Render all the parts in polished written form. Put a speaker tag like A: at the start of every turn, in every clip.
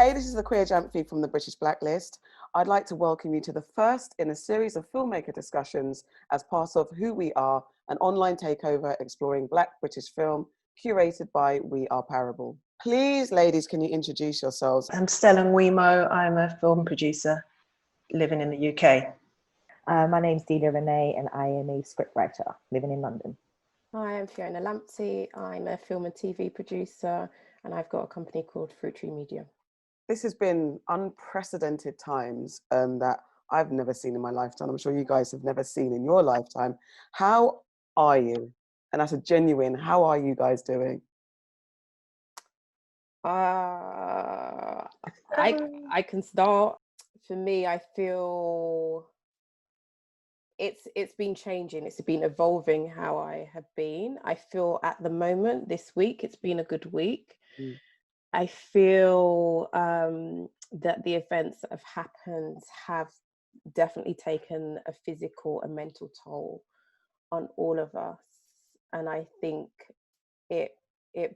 A: Hey, this is Akua Gyamfi from the British Blacklist. I'd like to welcome you to the first in a series of filmmaker discussions as part of Who We Are, an online takeover exploring Black British film curated by We Are Parable. Please, ladies, can you introduce yourselves?
B: I'm Stella Nwimo. I'm a film producer living in the UK.
C: My name's Delia Rene and I am a scriptwriter living in London.
D: Hi, I'm Fiona Lamptey. I'm a film and TV producer and I've got a company called Fruit Tree Media.
A: This has been unprecedented times that I've never seen in my lifetime. I'm sure you guys have never seen in your lifetime. How are you? And that's a genuine, how are you guys doing?
D: I can start. For me, I feel it's been changing. It's been evolving how I have been. I feel at the moment, this week, it's been a good week. I feel that the events that have happened have definitely taken a physical and mental toll on all of us. And I think it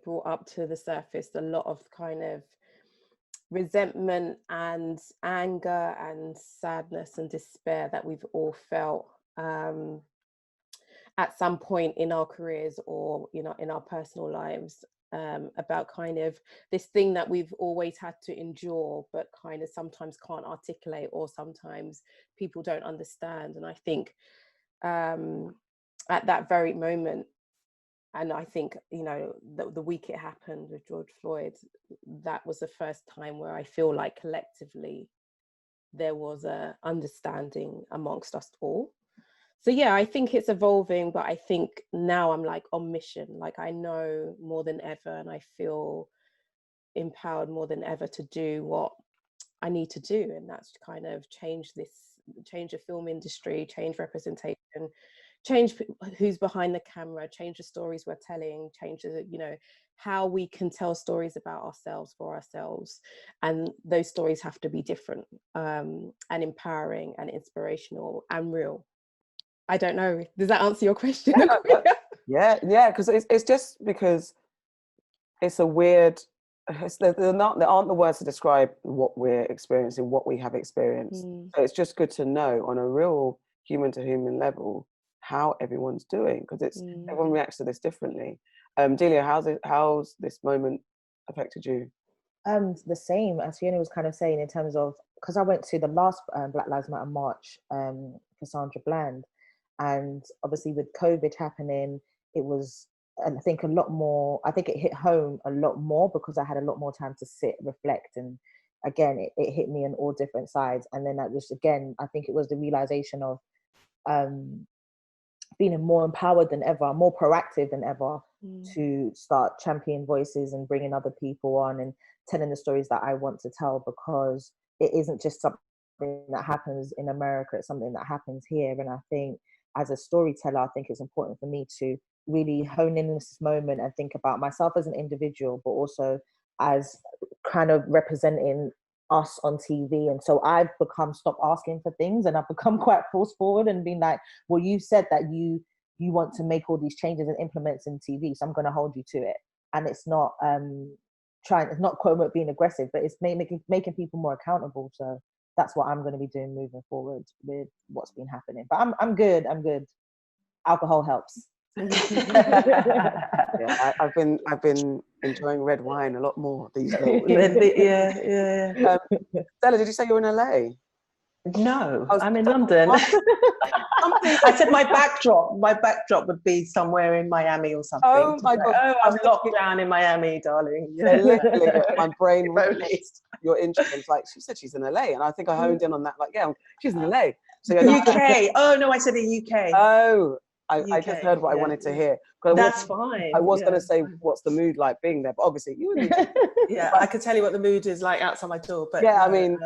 D: brought up to the surface a lot of kind of resentment and anger and sadness and despair that we've all felt at some point in our careers or, you know, in our personal lives. About kind of this thing that we've always had to endure, but kind of sometimes can't articulate, or sometimes people don't understand. And I think at that very moment, and I think, you know, the week it happened with George Floyd, that was the first time where I feel like collectively there was a understanding amongst us all. So yeah, I think it's evolving, but I think now I'm like on mission. Like I know more than ever, and I feel empowered more than ever to do what I need to do, and that's to kind of change the film industry, change representation, change who's behind the camera, change the stories we're telling, change the, you know, how we can tell stories about ourselves for ourselves, and those stories have to be different and empowering and inspirational and real. I don't know. Does that answer your question?
A: Yeah, because it's just because it's a weird, there aren't the words to describe what we're experiencing, what we have experienced. So it's just good to know on a real human to human level how everyone's doing, because everyone reacts to this differently. Delia, how's this moment affected you?
C: The same as Fiona was kind of saying, in terms of, because I went to the last Black Lives Matter march for Sandra Bland. And obviously with COVID happening, it was, I think, a lot more, I think it hit home a lot more because I had a lot more time to sit, reflect. And again, it hit me on all different sides. And then that was, again, I think it was the realization of being more empowered than ever, more proactive than ever, to start championing voices and bringing other people on and telling the stories that I want to tell, because it isn't just something that happens in America, it's something that happens here. And I think as a storyteller, I think it's important for me to really hone in this moment and think about myself as an individual, but also as kind of representing us on TV. And so I've stopped asking for things, and I've become quite force forward and being like, well, you said that you want to make all these changes and implements in TV, so I'm going to hold you to it. And it's not it's not quote being aggressive, but it's making people more accountable. So that's what I'm going to be doing moving forward with what's been happening. But I'm good. Alcohol helps.
A: Yeah, I've been enjoying red wine a lot more these days.
B: Yeah.
A: Stella, did you say you're in LA?
B: No, I'm in London. I said my backdrop would be somewhere in Miami or something.
A: Oh my God.
B: Oh, I'm locked down in Miami, darling.
A: Yeah, literally, my brain realized your interest. It's like, she said she's in LA, and I think I honed in on that. Like, yeah, she's in LA. So
B: UK. Oh no, I said in UK.
A: Oh, I just heard what I wanted to hear.
B: That's fine.
A: I was going to say, what's the mood like being there? But obviously, you would.
B: Yeah, I could tell you what the mood is like outside my door. But
A: yeah, I mean,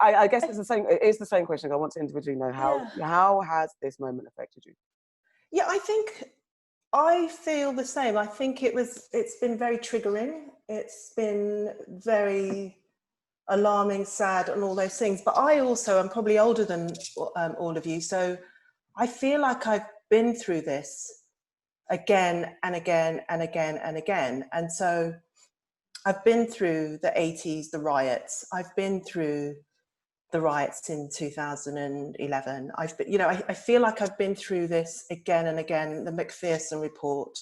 A: I guess it's the same. It is the same question. I want to individually know how has this moment affected you?
B: Yeah, I think I feel the same. I think it's been very triggering. It's been very alarming, sad, and all those things. But I also am probably older than all of you, so I feel like I've been through this again and again and again and again. And so I've been through the 80s, the riots. I've been through the riots in 2011. I've been, you know, I feel like I've been through this again and again. The McPherson report,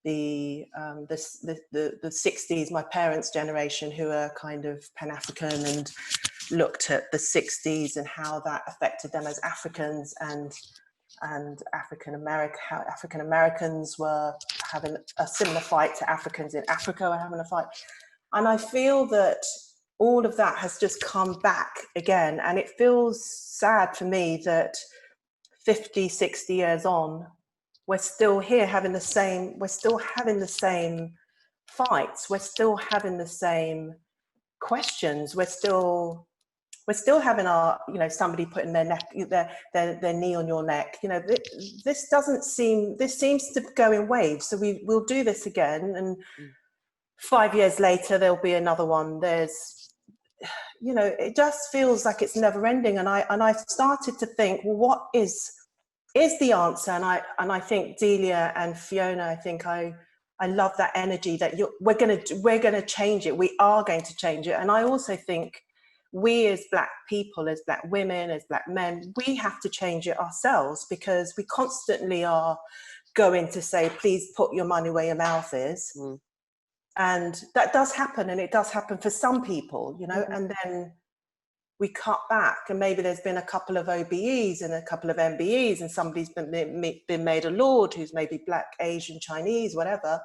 B: the 60s, my parents' generation, who are kind of Pan-African and looked at the 60s and how that affected them as Africans, and African Americans were having a similar fight to Africans in Africa were having a fight. And I feel that all of that has just come back again. And it feels sad for me that 50, 60 years on, we're still here having the same, we're still having the same fights. We're still having the same questions. We're still having our, you know, somebody putting their neck, their knee on your neck. You know, this seems to go in waves. So we'll do this again, and 5 years later there'll be another one. There's, you know, it just feels like it's never ending. And I started to think, well, what is the answer? And I think Delia and Fiona, I think I love that energy that we're gonna change it. We are going to change it. And I also think we as Black people, as Black women, as Black men, we have to change it ourselves, because we constantly are going to say, please put your money where your mouth is. And that does happen, and it does happen for some people, you know, and then we cut back, and maybe there's been a couple of OBEs and a couple of MBEs, and somebody's been made a lord who's maybe Black, Asian, Chinese, whatever.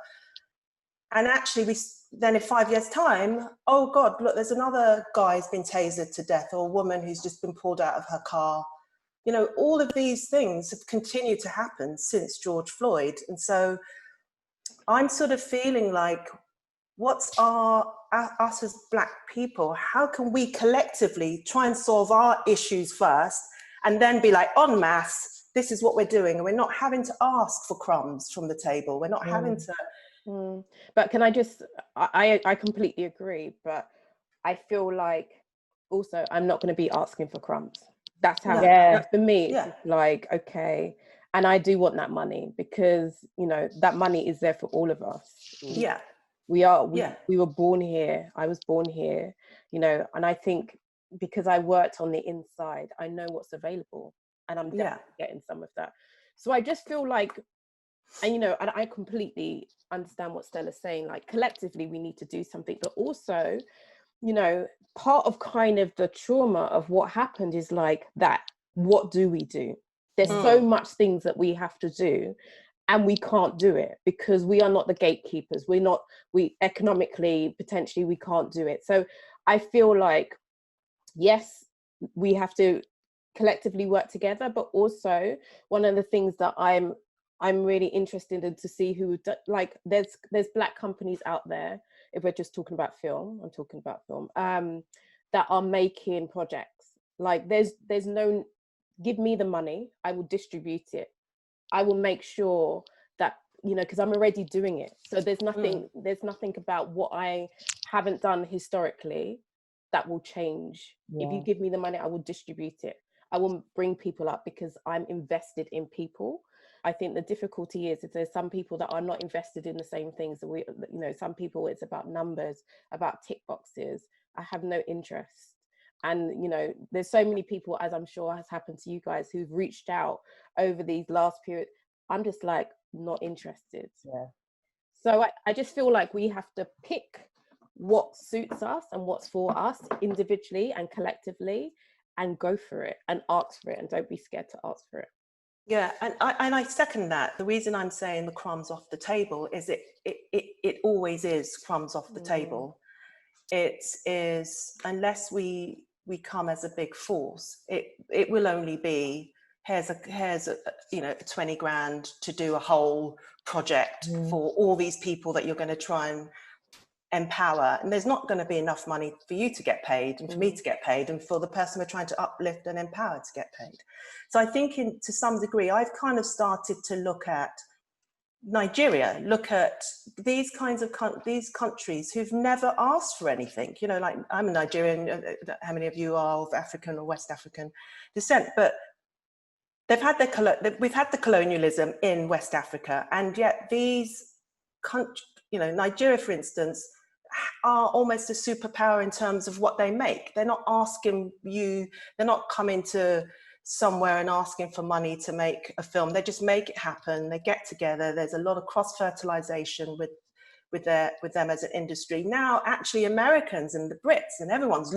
B: And actually then in 5 years' time, oh God, look, there's another guy who's been tasered to death, or a woman who's just been pulled out of her car. You know, all of these things have continued to happen since George Floyd. And so I'm sort of feeling like, what's us as Black people, how can we collectively try and solve our issues first, and then be like, en masse, this is what we're doing, and we're not having to ask for crumbs from the table. We're not having to...
D: But can I just, I completely agree, but I feel like also I'm not going to be asking for crumbs. That's how, for me, it's like, okay. And I do want that money, because, you know, that money is there for all of us.
B: Yeah.
D: We were born here. I was born here, you know, and I think because I worked on the inside, I know what's available, and I'm definitely getting some of that. So I just feel like, and, you know, and I completely understand what Stella's saying, like collectively we need to do something, but also, you know, part of kind of the trauma of what happened is like that, what do we do? There's so much things that we have to do, and we can't do it because we are not the gatekeepers. We economically, potentially we can't do it. So I feel like, yes, we have to collectively work together, but also one of the things that I'm really interested in to see who, like, there's Black companies out there, if we're just talking about film, I'm talking about film, that are making projects. Like there's no, give me the money, I will distribute it. I will make sure that, you know, because I'm already doing it. So there's nothing about what I haven't done historically that will change. If you give me the money, I will distribute it. I will bring people up because I'm invested in people. I think the difficulty is there's some people that are not invested in the same things that we, you know, some people it's about numbers, about tick boxes. I have no interest. And, you know, there's so many people, as I'm sure has happened to you guys, who've reached out over these last period. I'm just like, not interested.
C: Yeah.
D: So I just feel like we have to pick what suits us and what's for us individually and collectively, and go for it and ask for it, and don't be scared to ask for it.
B: Yeah, and I second that. The reason I'm saying the crumbs off the table is it always is crumbs off the table. It is, unless we come as a big force, it will only be, here's a you know, 20 grand to do a whole project for all these people that you're going to try and empower, and there's not going to be enough money for you to get paid, and for me to get paid, and for the person we're trying to uplift and empower to get paid. So I think to some degree I've kind of started to look at Nigeria, look at these kinds of these countries who've never asked for anything. You know, like, I'm a Nigerian, how many of you are of African or West African descent, but we've had the colonialism in West Africa, and yet these countries, you know, Nigeria, for instance, are almost a superpower in terms of what they make. They're not asking you, they're not coming to somewhere and asking for money to make a film. They just make it happen. They get together. There's a lot of cross-fertilization with them as an industry. Now, actually, Americans and the Brits and everyone's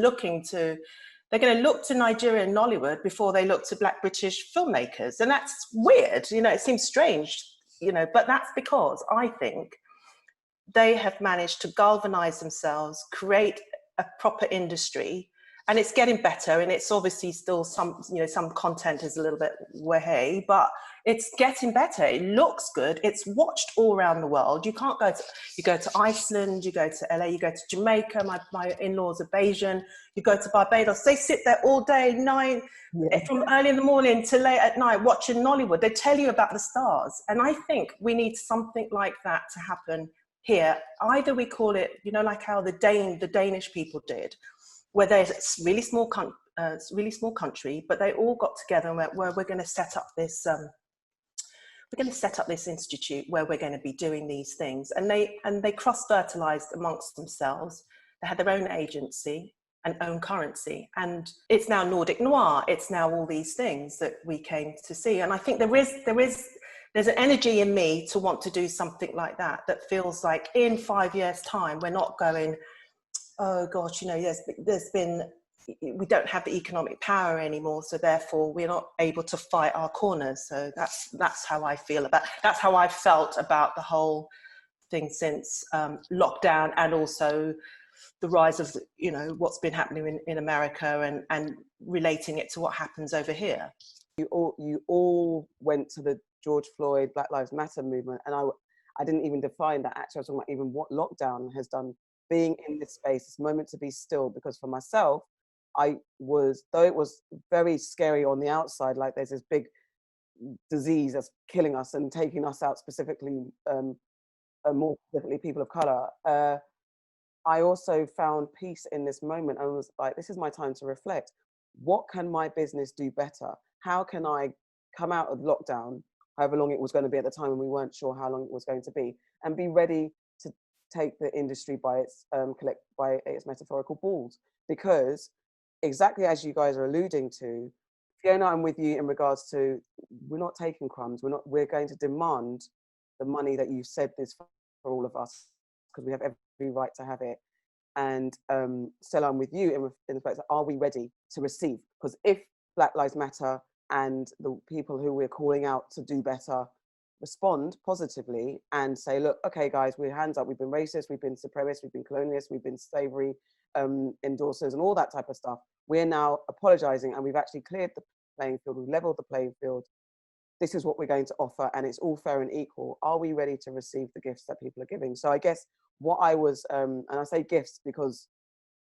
B: they're going to look to Nigeria and Nollywood before they look to Black British filmmakers. And that's weird, it seems strange, but that's because I think they have managed to galvanize themselves, create a proper industry, and it's getting better. And it's obviously still some content is a little bit way, but it's getting better. It looks good. It's watched all around the world. You go to Iceland, you go to LA, you go to Jamaica. My in-laws are Bayesian. You go to Barbados. They sit there all day, from early in the morning to late at night watching Nollywood. They tell you about the stars. And I think we need something like that to happen here. Either we call it, like how the Danish people did, where there's a really small country, but they all got together and went, well, we're going to set up this institute where we're going to be doing these things. And they cross-fertilized amongst themselves. They had their own agency and own currency. And it's now Nordic Noir. It's now all these things that we came to see. And I think there's an energy in me to want to do something like that feels like in 5 years' time, we're not going, oh gosh, we don't have the economic power anymore, so therefore we're not able to fight our corners. So that's how I feel that's how I felt about the whole thing since lockdown, and also the rise of what's been happening in America and relating it to what happens over here.
A: You all went to the George Floyd Black Lives Matter movement, and I didn't even define that. Actually, I was talking about even what lockdown has done, being in this space, this moment to be still. Because for myself, though it was very scary on the outside, like there's this big disease that's killing us and taking us out, specifically, more specifically people of color. I also found peace in this moment and was like, this is my time to reflect. What can my business do better? How can I come out of lockdown, however long it was going to be at the time, and we weren't sure how long it was going to be, and be ready to take the industry by its metaphorical balls? Because exactly as you guys are alluding to, Fiona, I'm with you in regards to, we're not taking crumbs. We're going to demand the money that you said is for all of us, because we have every right to have it. And Stella, I'm with you in the fact that, are we ready to receive? Because if Black Lives Matter and the people who we're calling out to do better respond positively and say, look, okay, guys, we're hands up. We've been racist, we've been supremacist, we've been colonialists, we've been slavery endorsers and all that type of stuff. We're now apologizing, and we've actually cleared the playing field. We've leveled the playing field. This is what we're going to offer, and it's all fair and equal. Are we ready to receive the gifts that people are giving? So I guess what I was, and I say gifts because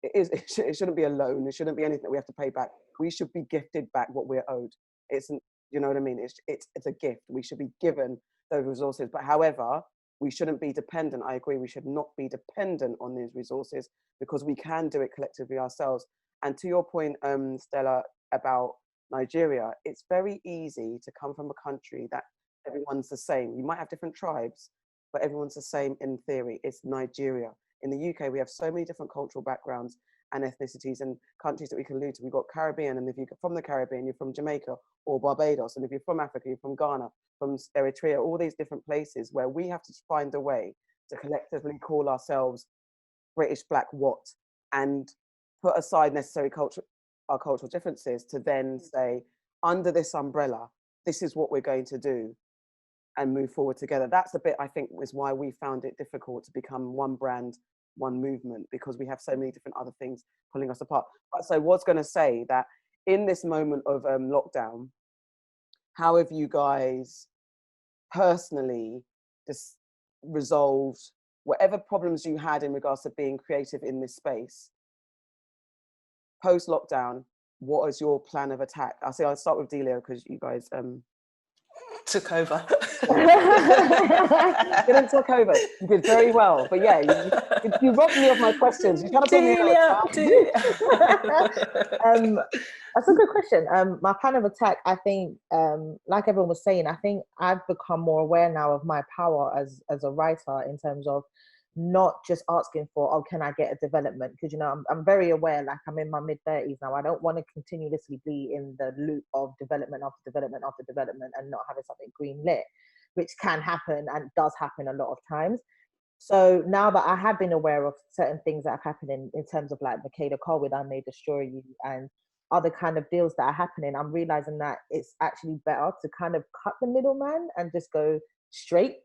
A: it shouldn't be a loan. It shouldn't be anything that we have to pay back. We should be gifted back what we're owed. You know what I mean? It's a gift. We should be given those resources. But however, we shouldn't be dependent. I agree. We should not be dependent on these resources, because we can do it collectively ourselves. And to your point, Stella, about Nigeria, it's very easy to come from a country that everyone's the same. You might have different tribes, but everyone's the same in theory. It's Nigeria. In the UK, we have so many different cultural backgrounds and ethnicities and countries that we can allude to. We've got Caribbean, and if you're from the Caribbean, you're from Jamaica or Barbados. And if you're from Africa, you're from Ghana, from Eritrea, all these different places where we have to find a way to collectively call ourselves British Black what, and put aside our cultural differences to then say, under this umbrella, this is what we're going to do and move forward together. That's the bit I think is why we found it difficult to become one brand, one movement, because we have so many different other things pulling us apart. But so I was going to say that in this moment of lockdown, how have you guys personally just resolved whatever problems you had in regards to being creative in this space? Post-lockdown, what is your plan of attack? I'll start with Delia, because you guys
B: took over.
A: Didn't took over. You did very well, but yeah, you robbed me of my questions. You kind of put me
C: on. That's a good question. My plan of attack, I think, like everyone was saying, I think I've become more aware now of my power as a writer, in terms of not just asking for, oh, can I get a development? Because, you know, I'm very aware, like I'm in my mid-30s now. I don't want to continuously be in the loop of development after development after development and not having something green lit, which can happen and does happen a lot of times. So now that I have been aware of certain things that have happened in terms of like Makeda Cole with I May Destroy You and other kind of deals that are happening, I'm realizing that it's actually better to kind of cut the middleman and just go straight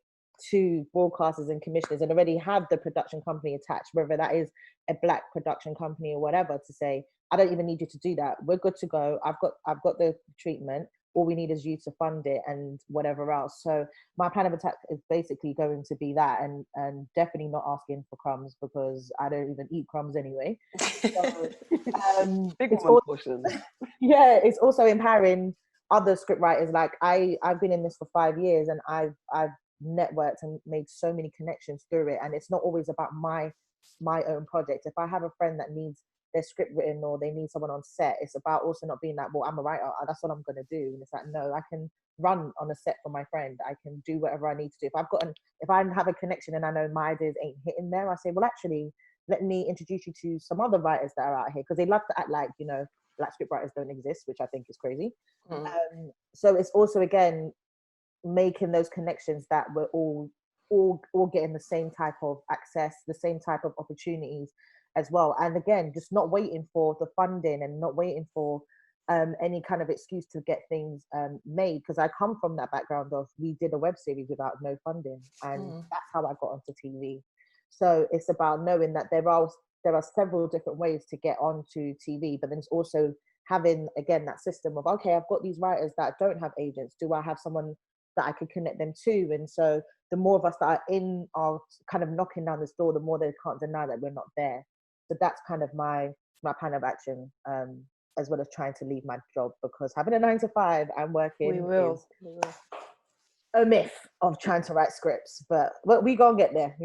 C: to broadcasters and commissioners and already have the production company attached, whether that is a Black production company or whatever, to say, I don't even need you to do that. We're good to go. I've got the treatment. All we need is you to fund it and whatever else. So my plan of attack is basically going to be that, and definitely not asking for crumbs, because I don't even eat crumbs anyway. So,
A: big woman portion.
C: Yeah, it's also empowering other script writers. Like I've been in this for 5 years, and I've networked and made so many connections through it. And it's not always about my own project. If I have a friend that needs their script written or they need someone on set, it's about also not being like, well, I'm a writer, that's what I'm going to do. And it's like, no, I can run on a set for my friend. I can do whatever I need to do. If I have a connection and I know my ideas ain't hitting there, I say, well, actually, let me introduce you to some other writers that are out here, because they love to act like, you know, Black script writers don't exist, which I think is crazy. So it's also, again, making those connections that we're all getting the same type of access, the same type of opportunities as well. And again, just not waiting for the funding and not waiting for any kind of excuse to get things made, because I come from that background of, we did a web series without no funding, and that's how I got onto TV. So it's about knowing that there are several different ways to get onto TV, but then it's also having, again, that system of, okay, I've got these writers that don't have agents. Do I have someone that I could connect them to? And so the more of us that are kind of knocking down this door, the more they can't deny that we're not there. So that's kind of my plan of action, as well as trying to leave my job, because having a 9 to 5 and working is a myth of trying to write scripts. But we gonna get there.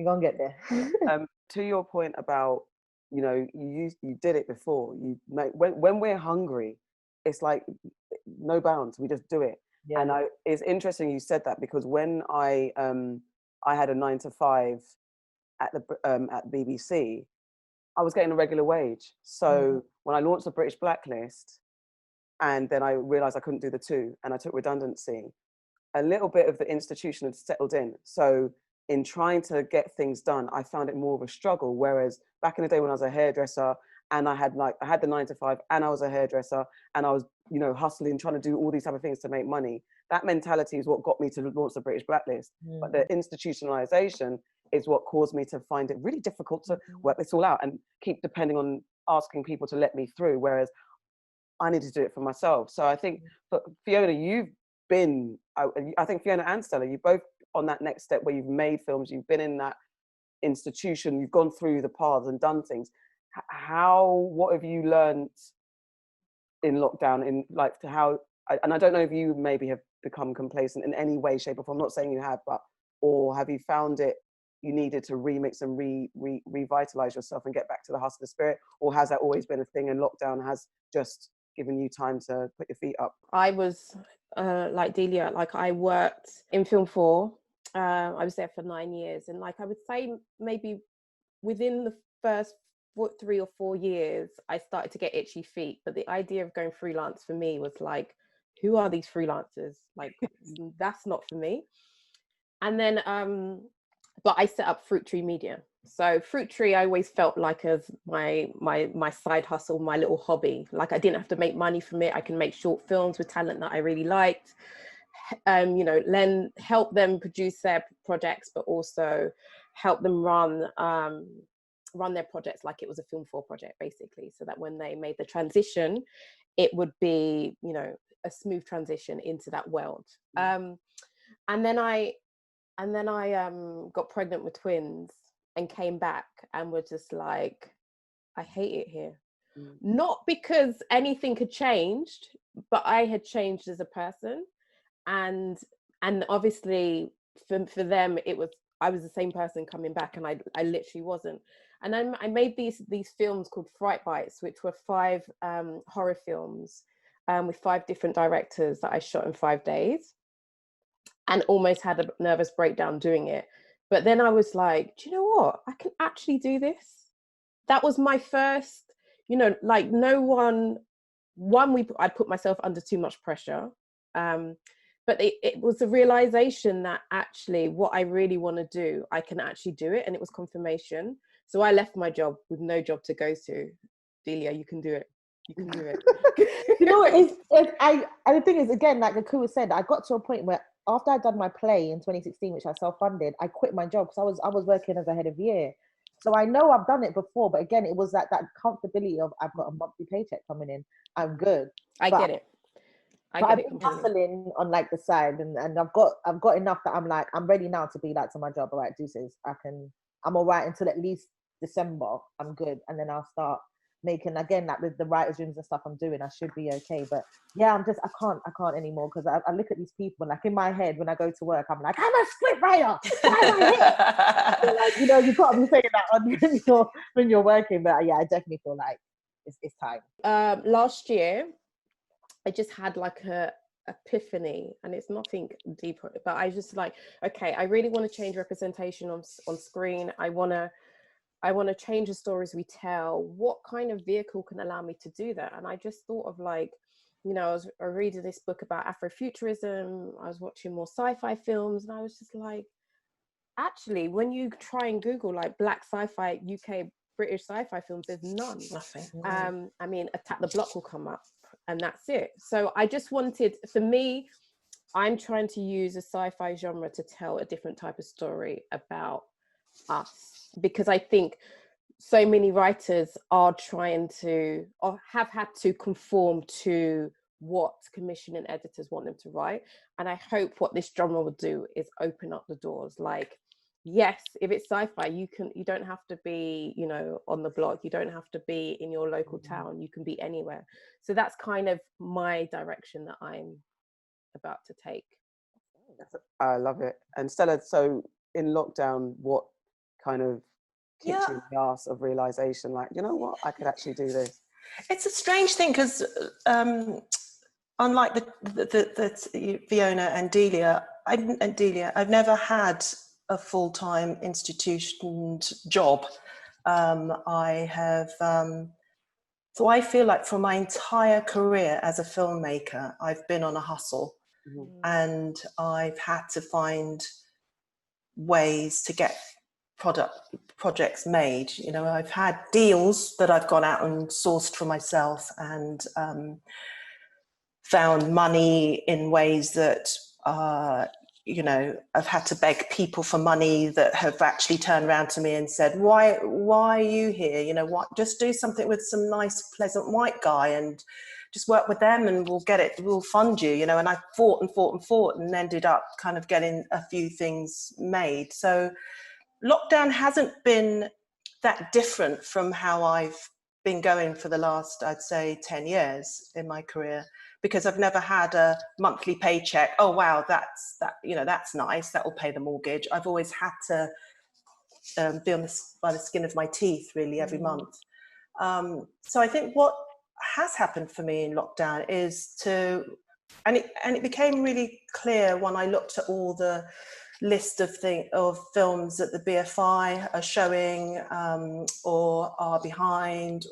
A: To your point about, you know, you did it before. When we're hungry, it's like no bounds. We just do it. Yeah. And it's interesting you said that, because when I had a 9 to 5 at BBC, I was getting a regular wage. So when I launched the British Blacklist, and then I realized I couldn't do the two, and I took redundancy, a little bit of the institution had settled in. So in trying to get things done, I found it more of a struggle. Whereas back in the day when I was a hairdresser, and I had the 9 to 5, and I was a hairdresser, and I was, you know, hustling, trying to do all these type of things to make money. That mentality is what got me to launch the British Blacklist. But the institutionalization is what caused me to find it really difficult to work this all out and keep depending on asking people to let me through, whereas I need to do it for myself. So I think, but Fiona, you've been, I think Fiona and Stella, you both on that next step where you've made films, you've been in that institution, you've gone through the paths and done things. What have you learned in lockdown, in like to how, and I don't know if you maybe have become complacent in any way, shape or form, I'm not saying you have, but, or have you found it, you needed to remix and revitalize yourself and get back to the hustler spirit? Or has that always been a thing and lockdown has just given you time to put your feet up?
D: I was like Delia, like I worked in Film 4. I was there for 9 years. And like I would say maybe within the first 3 or 4 years, I started to get itchy feet. But the idea of going freelance for me was like, who are these freelancers? Like, that's not for me. And then, but I set up Fruit Tree Media. So Fruit Tree, I always felt like as my side hustle, my little hobby. Like I didn't have to make money from it. I can make short films with talent that I really liked. You know, help them produce their projects, but also help them run their projects like it was a Film 4 project, basically, so that when they made the transition, it would be, you know, a smooth transition into that world. And then I got pregnant with twins and came back and were just like, I hate it here. Not because anything had changed, but I had changed as a person. And obviously for them, I was the same person coming back, and I literally wasn't. And then I made these films called Fright Bites, which were 5 horror films with 5 different directors that I shot in 5 days. And almost had a nervous breakdown doing it. But then I was like, do you know what? I can actually do this. That was my first, you know, like I put myself under too much pressure. But it was a realization that actually what I really want to do, I can actually do it. And it was confirmation. So I left my job with no job to go to. Delia, you can do it. You can do it.
C: You know, the thing is, again, like Akua said, I got to a point where after I'd done my play in 2016, which I self-funded, I quit my job because I was working as a head of year. So I know I've done it before, but again, it was that comfortability of I've got a monthly paycheck coming in. I'm good.
D: I get it.
C: I've been hustling on like the side, and I've got enough that I'm like, I'm ready now to be like to my job. All right, deuces. I'm all right until at least December. I'm good, and then I'll start making again, like with the writers' rooms and stuff I'm doing. I should be okay, but yeah, I can't anymore because I look at these people like in my head when I go to work, I'm like, I'm a script writer. Why am I here? Like, you know, you can't be saying that when you're working, but yeah, I definitely feel like it's time.
D: Last year, I just had like a epiphany, and it's nothing deeper, but I just like, okay, I really want to change representation on screen. I want to change the stories we tell. What kind of vehicle can allow me to do that? And I just thought of like, you know, I was reading this book about Afrofuturism. I was watching more sci-fi films, and I was just like, actually, when you try and Google like Black sci-fi, UK, British sci-fi films, there's none.
B: Nothing.
D: I mean, Attack the Block will come up, and that's it. So I just wanted, for me, I'm trying to use a sci-fi genre to tell a different type of story about us, because I think so many writers are trying to, or have had to conform to what commissioning editors want them to write. And I hope what this genre will do is open up the doors. Like, yes, if it's sci-fi, you don't have to be, you know, on the block. You don't have to be in your local town. You can be anywhere. So that's kind of my direction that I'm about to take.
A: I love it. And Stella, so in lockdown, what kind of kicked you in the arse of realization, like, you know what, I could actually do this?
B: It's a strange thing because unlike the Fiona and Delia, I've never had a full-time institutioned job. I have, so I feel like for my entire career as a filmmaker, I've been on a hustle. And I've had to find ways to get projects made. You know, I've had deals that I've gone out and sourced for myself, and found money in ways that you know, I've had to beg people for money that have actually turned around to me and said, why are you here? You know, what, just do something with some nice, pleasant white guy and just work with them and we'll fund you, you know. And I fought and ended up kind of getting a few things made. So lockdown hasn't been that different from how I've been going for the last, I'd say, 10 years in my career, because I've never had a monthly paycheck. Oh, wow, that's nice. That will pay the mortgage. I've always had to be by the skin of my teeth, really, every month. So I think what has happened for me in lockdown is and it became really clear when I looked at all the list of films that the BFI are showing or are behind,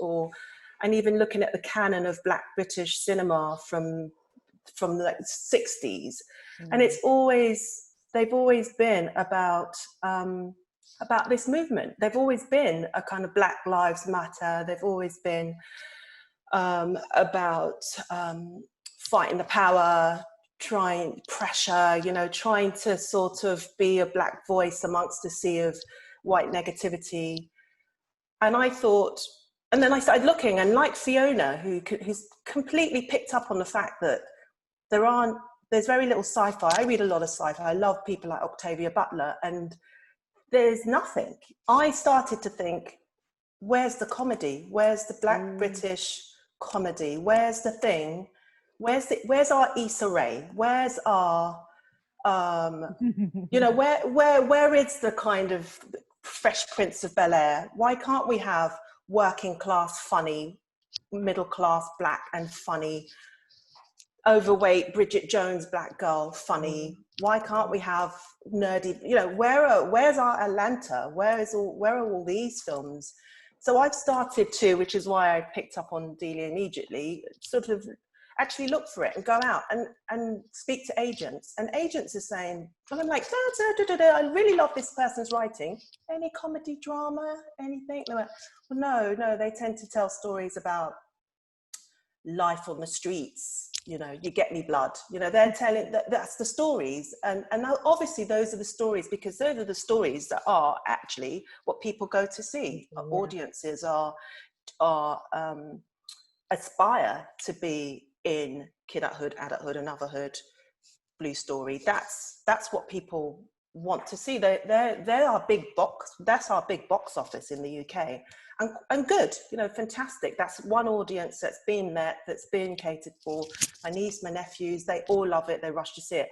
B: and even looking at the canon of Black British cinema from the 60s. And they've always been about this movement. They've always been a kind of Black Lives Matter. They've always been about fighting the power, trying to sort of be a Black voice amongst a sea of white negativity. And I thought, and then I started looking, and like Fiona, who's completely picked up on the fact that there's very little sci-fi. I read a lot of sci-fi. I love people like Octavia Butler, and there's nothing. I started to think, where's the comedy? Where's the Black British comedy? Where's the thing? Where's our Issa Rae? Where's our where is the kind of Fresh Prince of Bel-Air? Why can't we have working class funny, middle class Black and funny overweight Bridget Jones black girl funny? Why can't we have nerdy, you know, where's our Atlanta? Where are all these films? So I've started to, which is why I picked up on Delia immediately, sort of actually look for it and go out and speak to agents. And agents are saying, and I'm like, I really love this person's writing. Any comedy, drama, anything? They're like, well, no, they tend to tell stories about life on the streets. You know, you get me blood. You know, they're telling that's the stories, and obviously those are the stories, because those are the stories that are actually what people go to see. Yeah. Audiences aspire to be in kidulthood, adulthood, and otherhood, blue story. That's what people want to see. They're our big box. That's our big box office in the UK. And good, you know, fantastic. That's one audience that's been met, that's been catered for. My niece, my nephews, they all love it. They rush to see it.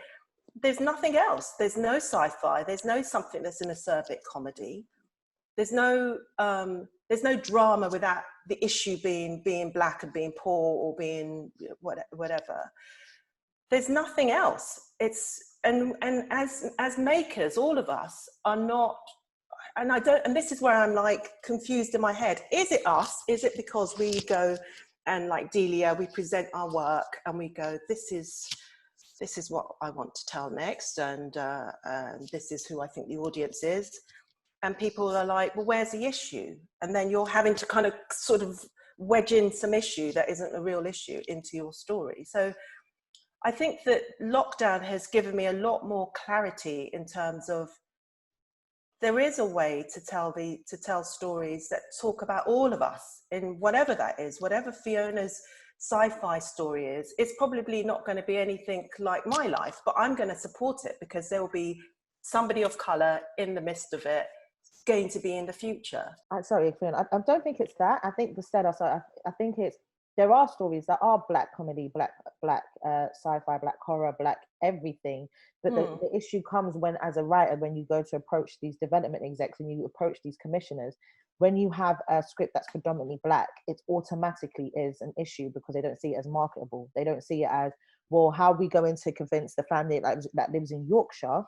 B: There's nothing else. There's no sci-fi. There's no something that's an acerbic comedy. There's no drama without the issue being black and being poor or being whatever. There's nothing else. And as makers, all of us are not. And this is where I'm like confused in my head. Is it us? Is it because we go and, like Delia, we present our work and we go, this is what I want to tell next, and this is who I think the audience is. And people are like, well, where's the issue? And then you're having to kind of sort of wedge in some issue that isn't a real issue into your story. So I think that lockdown has given me a lot more clarity in terms of there is a way to tell stories that talk about all of us in whatever that is, whatever Fiona's sci-fi story is. It's probably not going to be anything like my life, but I'm going to support it because there will be somebody of color in the midst of it going to be in the future.
C: Sorry, Fiona, I don't think it's that. I think I think it's, there are stories that are black comedy, black sci-fi, black horror, black everything. But the issue comes when, as a writer, when you go to approach these development execs and you approach these commissioners, when you have a script that's predominantly black, it automatically is an issue because they don't see it as marketable. They don't see it as, well, how are we going to convince the family that lives in Yorkshire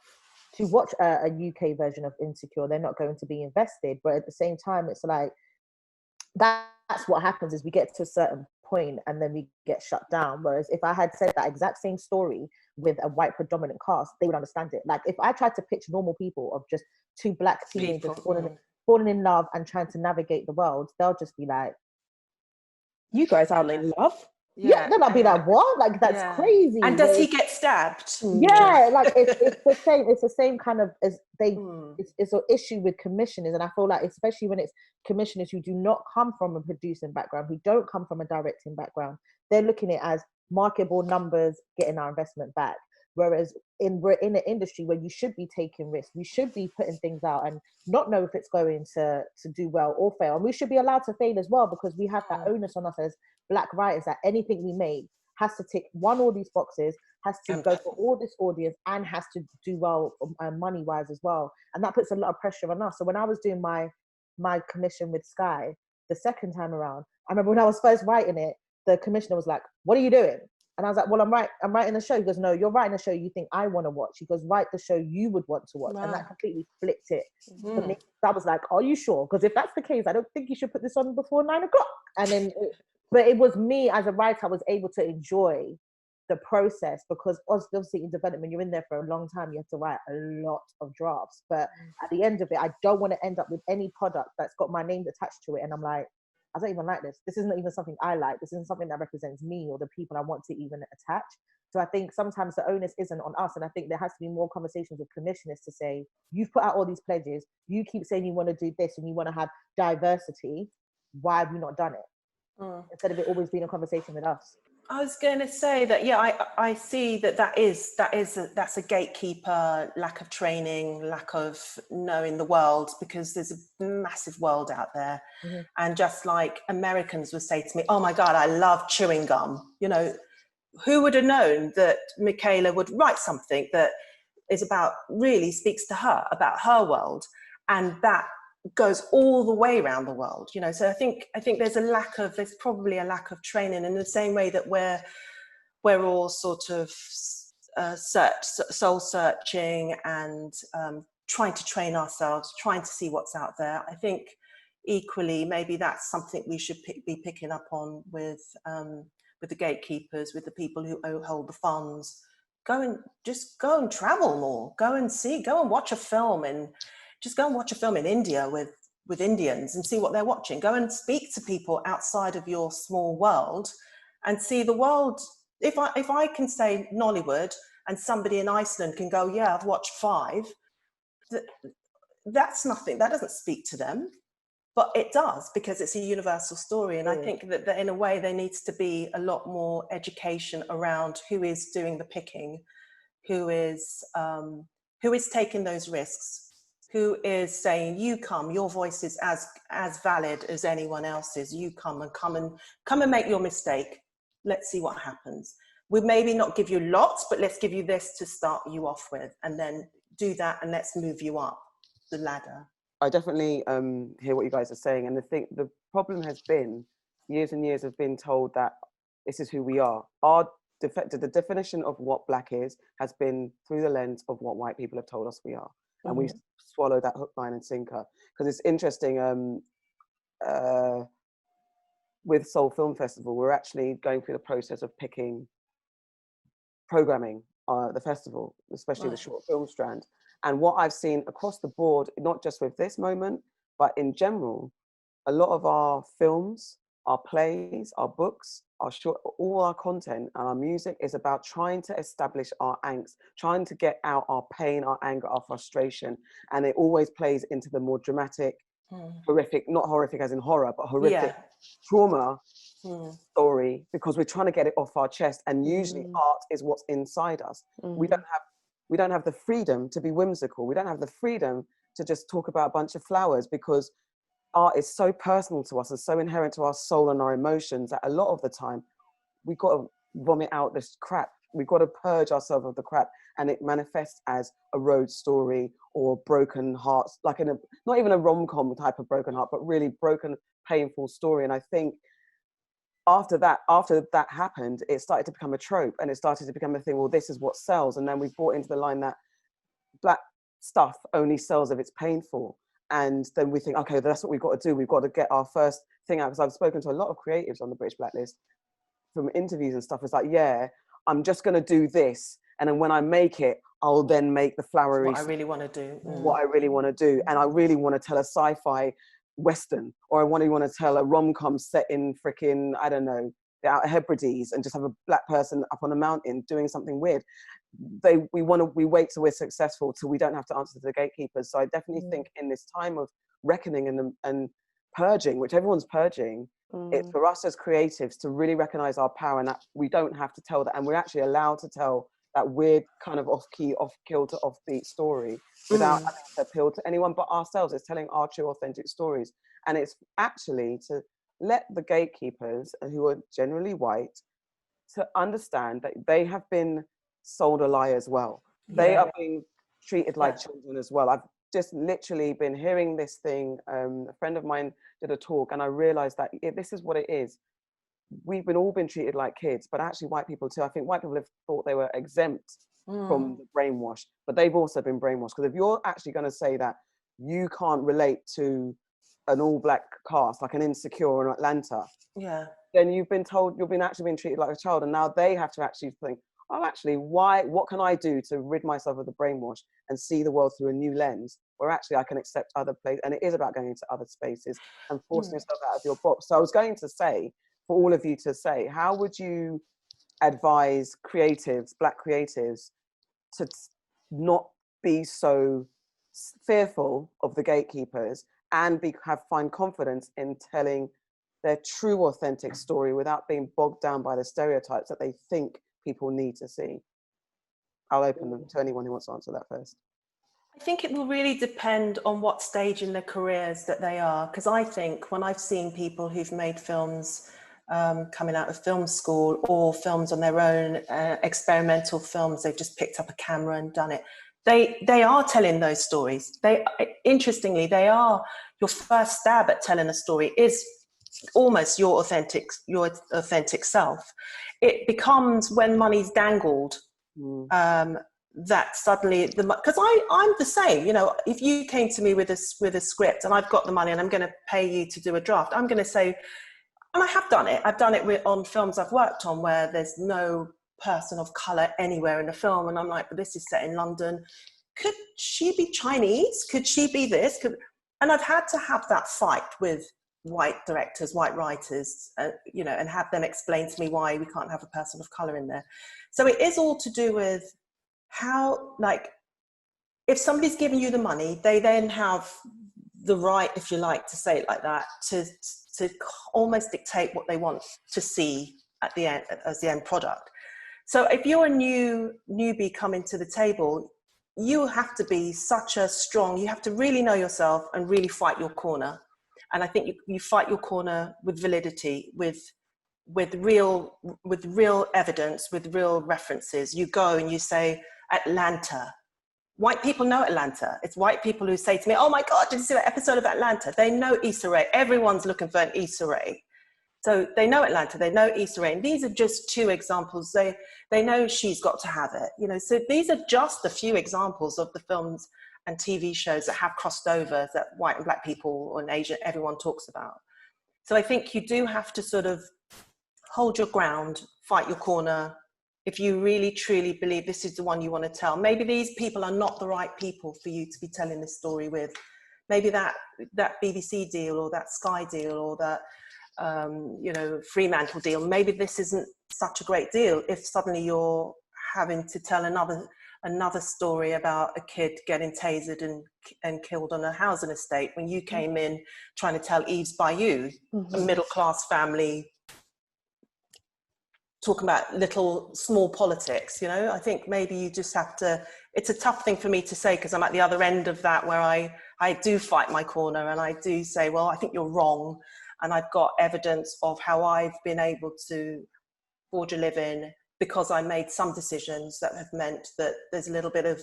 C: to watch a UK version of Insecure? They're not going to be invested. But at the same time, it's like, that's what happens, is we get to a certain point and then we get shut down. Whereas if I had said that exact same story with a white predominant cast, they would understand it. Like if I tried to pitch normal people of just two black teenagers falling in love and trying to navigate the world, they'll just be like,
D: you guys aren't in love.
C: Yeah, then I'll be like, what? Like, that's crazy.
B: And does he get stabbed?
C: Yeah, like it's the same. It's the same kind of as they. It's an issue with commissioners, and I feel like, especially when it's commissioners who do not come from a producing background, who don't come from a directing background, they're looking at it as marketable numbers, getting our investment back. Whereas we're in an industry where you should be taking risks, we should be putting things out and not know if it's going to do well or fail, and we should be allowed to fail as well, because we have that onus on us as black writers that anything we make has to tick all these boxes, has to go for all this audience, and has to do well money wise as well. And that puts a lot of pressure on us. So when I was doing my commission with Sky the second time around, I remember when I was first writing it, the commissioner was like, what are you doing? And I was like, well, I'm writing a show. He goes, no, you're writing a show you think I want to watch. He goes, write the show you would want to watch. Wow. And that completely flipped it for me. I was like, are you sure? Because if that's the case, I don't think you should put this on before 9 o'clock. And then, but it was me as a writer, I was able to enjoy the process, because obviously in development, you're in there for a long time. You have to write a lot of drafts. But at the end of it, I don't want to end up with any product that's got my name attached to it. And I'm like, I don't even like this. This isn't even something I like. This isn't something that represents me or the people I want to even attach. So I think sometimes the onus isn't on us. And I think there has to be more conversations with commissioners to say, you've put out all these pledges. You keep saying you want to do this and you want to have diversity. Why have you not done it? Instead of it always being a conversation with us.
B: I was going to say that, I see that's a gatekeeper, lack of training, lack of knowing the world, because there's a massive world out there. And just like Americans would say to me, oh my God, I love chewing gum. You know, who would have known that Michaela would write something that is really speaks to her, about her world, and that goes all the way around the world, you know. So I think there's probably a lack of training, in the same way that we're all sort of soul searching and trying to train ourselves, trying to see what's out there. I think equally, maybe that's something we should be picking up on with the gatekeepers, with the people who hold the funds. Go and travel more. Go and watch a film, and just go and watch a film in India with Indians and see what they're watching. Go and speak to people outside of your small world and see the world. If I can say Nollywood and somebody in Iceland can go, yeah, I've watched 5, that's nothing. That doesn't speak to them. But it does, because it's a universal story. And I think that in a way there needs to be a lot more education around who is doing the picking, who is taking those risks, who is saying, you come, your voice is as valid as anyone else's. You come and make your mistake. Let's see what happens. We maybe not give you lots, but let's give you this to start you off with, and then do that, and let's move you up the ladder.
A: I definitely hear what you guys are saying, and the problem has been years and years of being told that this is who we are. The definition of what Black is has been through the lens of what white people have told us we are, and we swallow that hook, line, and sinker. Because it's interesting. With Seoul Film Festival, we're actually going through the process of picking programming the festival, especially the short film strand. And what I've seen across the board, not just with this moment, but in general, a lot of our films, our plays, our books, our short, all our content and our music is about trying to establish our angst, trying to get out our pain, our anger, our frustration. And it always plays into the more dramatic, horrific, not horrific as in horror, but horrific trauma story, because we're trying to get it off our chest. And usually art is what's inside us. We don't have the freedom to be whimsical. We don't have the freedom to just talk about a bunch of flowers, because art is so personal to us and so inherent to our soul and our emotions that a lot of the time we've got to vomit out this crap. We've got to purge ourselves of the crap, and it manifests as a road story or broken hearts, like in not even a rom-com type of broken heart, but really broken, painful story. And I think after that happened, it started to become a trope, and it started to become a thing, well, this is what sells. And then we brought into the line that Black stuff only sells if it's painful. And then we think, okay, that's what we've got to do. We've got to get our first thing out. Because I've spoken to a lot of creatives on the British Blacklist from interviews and stuff. It's like, yeah, I'm just going to do this. And then when I make it, I'll then make the flowery.
B: What I really want to do.
A: What I really want to do. And I really want to tell a sci-fi Western, or I want to tell a rom-com set in frickin', I don't know, the Outer Hebrides, and just have a Black person up on a mountain doing something weird. We wait till we're successful, till we don't have to answer to the gatekeepers. So I definitely think in this time of reckoning and purging, which everyone's purging, it's for us as creatives to really recognize our power, and that we don't have to tell that, and we're actually allowed to tell that weird kind of off-key, off-kilter, off-beat story without having to appeal to anyone but ourselves. It's telling our true, authentic stories. And it's actually to let the gatekeepers, who are generally white, to understand that they have been sold a lie as well. They are being treated like children as well. I've just literally been hearing this thing. A friend of mine did a talk, and I realized that this is what it is. We've all been treated like kids, but actually white people too. I think white people have thought they were exempt from the brainwash, but they've also been brainwashed. Because if you're actually going to say that you can't relate to an all-Black cast, like an Insecure in Atlanta, then you've been told, actually been treated like a child, and now they have to actually think, oh, actually, what can I do to rid myself of the brainwash and see the world through a new lens, where actually I can accept other places. And it is about going into other spaces and forcing yourself out of your box. So I was going to say, for all of you to say, how would you advise creatives, Black creatives, to not be so fearful of the gatekeepers and find confidence in telling their true, authentic story without being bogged down by the stereotypes that they think people need to see? I'll open them to anyone who wants to answer that first.
B: I think it will really depend on what stage in their careers that they are. Because I think when I've seen people who've made films coming out of film school, or films on their own, experimental films, they've just picked up a camera and done it. They are telling those stories. Interestingly, they are, your first stab at telling a story is almost your authentic self, it becomes when money's dangled, that suddenly because I'm the same, you know, if you came to me with a script and I've got the money and I'm going to pay you to do a draft, I'm going to say, and I have done it. I've done it on films I've worked on where there's no person of color anywhere in the film, and I'm like, but this is set in London. Could she be Chinese? Could she be this? And I've had to have that fight with white directors, white writers, you know, and have them explain to me why we can't have a person of color in there. So it is all to do with how, like, if somebody's giving you the money, they then have the right, if you like, to say it like that, to almost dictate what they want to see at the end as the end product. So if you're a newbie coming to the table, you have to be you have to really know yourself and really fight your corner. And I think you fight your corner with validity, with real evidence, with real references. You go and you say, Atlanta. White people know Atlanta. It's white people who say to me, oh my God, did you see that episode of Atlanta? They know Issa Rae. Everyone's looking for an Issa Rae. So they know Atlanta, they know Issa Rae. And these are just two examples. They know She's Got to Have It. You know, so these are just a few examples of the films and TV shows that have crossed over that white and black people and Asian, everyone talks about. So I think you do have to sort of hold your ground, fight your corner. If you really, truly believe this is the one you want to tell, maybe these people are not the right people for you to be telling this story with. Maybe that BBC deal or that Sky deal or that, you know, Fremantle deal, maybe this isn't such a great deal if suddenly you're having to tell another story about a kid getting tasered and killed on a housing estate when you came in trying to tell Eve's Bayou, a middle-class family, talking about little small politics. You know, I think maybe you just have to, it's a tough thing for me to say because I'm at the other end of that where I do fight my corner and I do say, well, I think you're wrong. And I've got evidence of how I've been able to forge a living because I made some decisions that have meant that there's a little bit of,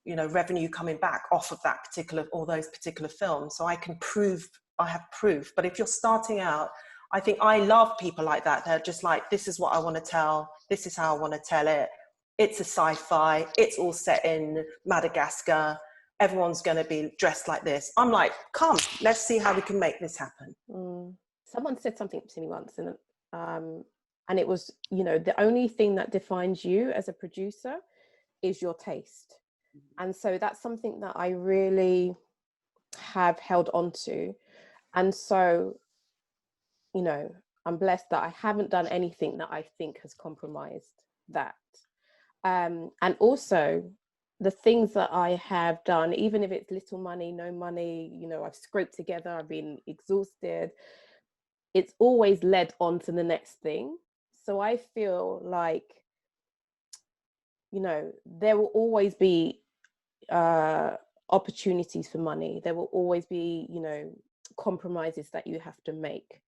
B: you know, revenue coming back off of that particular, or those particular films. So I can prove, I have proof. But if you're starting out, I think I love people like that. They're just like, this is what I want to tell. This is how I want to tell it. It's a sci-fi. It's all set in Madagascar. Everyone's going to be dressed like this. I'm like, come, let's see how we can make this happen.
D: Someone said something to me once, and it was, you know, the only thing that defines you as a producer is your taste. And so that's something that I really have held on to. And so, you know, I'm blessed that I haven't done anything that I think has compromised that. And also the things that I have done, even if it's little money, no money, you know, I've scraped together, I've been exhausted, it's always led on to the next thing. So I feel like, you know, there will always be opportunities for money. There will always be, you know, compromises that you have to make.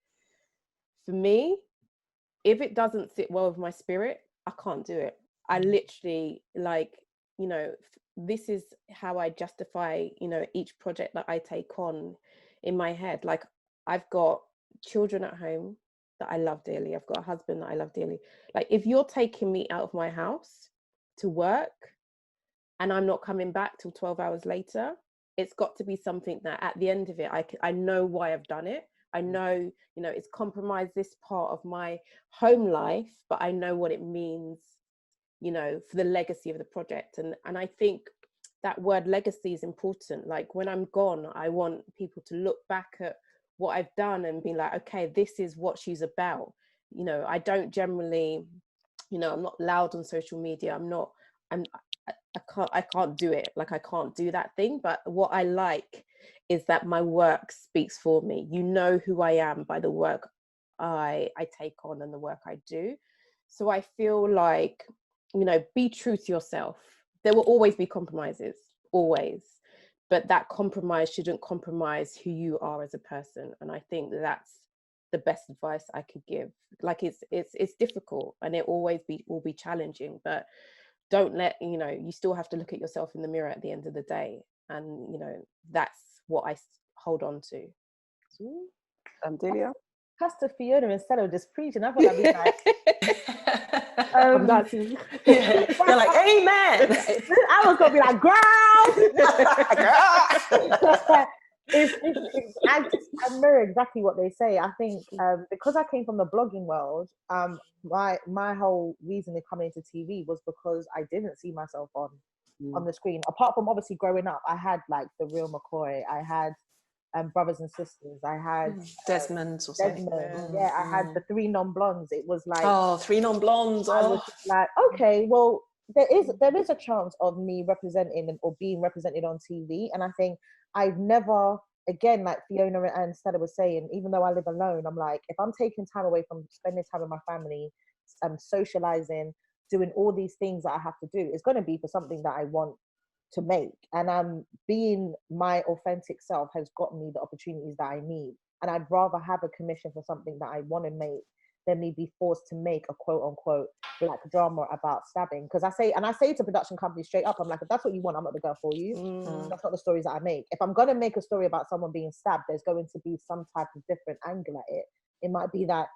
D: For me, if it doesn't sit well with my spirit, I can't do it. I literally, like, you know, this is how I justify, you know, each project that I take on in my head. Like, I've got children at home that I love dearly. I've got a husband that I love dearly. Like, if you're taking me out of my house to work and I'm not coming back till 12 hours later, it's got to be something that at the end of it, I know why I've done it. I know, you know, it's compromised this part of my home life, but I know what it means, you know, for the legacy of the project. And I think that word legacy is important. Like, when I'm gone, I want people to look back at what I've done and be like, okay, this is what she's about. You know, I don't generally, you know, I'm not loud on social media. I can't do it. Like, I can't do that thing. But what I like is that my work speaks for me. You know who I am by the work I take on and the work I do. So I feel like, you know, be true to yourself. There will always be compromises, always. But that compromise shouldn't compromise who you are as a person. And I think that's the best advice I could give. Like, it's difficult and it will be challenging, but don't let, you know, you still have to look at yourself in the mirror at the end of the day. And, you know, that's what I hold on to.
A: Delia?
C: Pastor Fiona and Stella just preaching. I thought I'd be like,
D: I'm not seeing-
B: Yeah. You're like, amen.
C: I was gonna be like, girl. I mirror exactly what they say. I think because I came from the blogging world, my whole reason of coming into TV was because I didn't see myself on the screen. Apart from obviously growing up, I had like the real McCoy, I had brothers and sisters, I had
B: Desmond or something.
C: yeah, I had the 3 non-blondes. It was like
B: 3 non-blondes.
C: I was just like, okay, well, there is a chance of me representing or being represented on TV, and I think I've never, again, like Fiona and Stella was saying, even though I live alone, I'm like, if I'm taking time away from spending time with my family, socializing, doing all these things that I have to do, it's going to be for something that I want to make. And being my authentic self has gotten me the opportunities that I need. And I'd rather have a commission for something that I want to make than me be forced to make a quote unquote black drama about stabbing. Because I say to production companies straight up, I'm like, if that's what you want, I'm not the girl for you. That's not the stories that I make. If I'm going to make a story about someone being stabbed, there's going to be some type of different angle at it. It might be that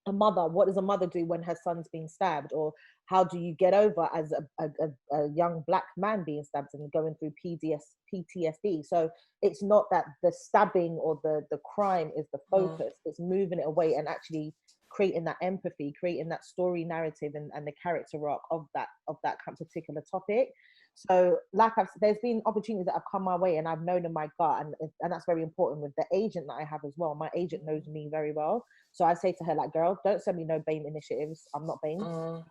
C: a mother, what does a mother do when her son's being stabbed? Or how do you get over as a young black man being stabbed and going through PTSD? So it's not that the stabbing or the crime is the focus. It's moving it away and actually creating that empathy, creating that story narrative and the character arc of that particular topic. So there's been opportunities that have come my way and I've known in my gut, and that's very important with the agent that I have as well. My agent knows me very well. So I say to her, like, girl, don't send me no BAME initiatives. I'm not BAME.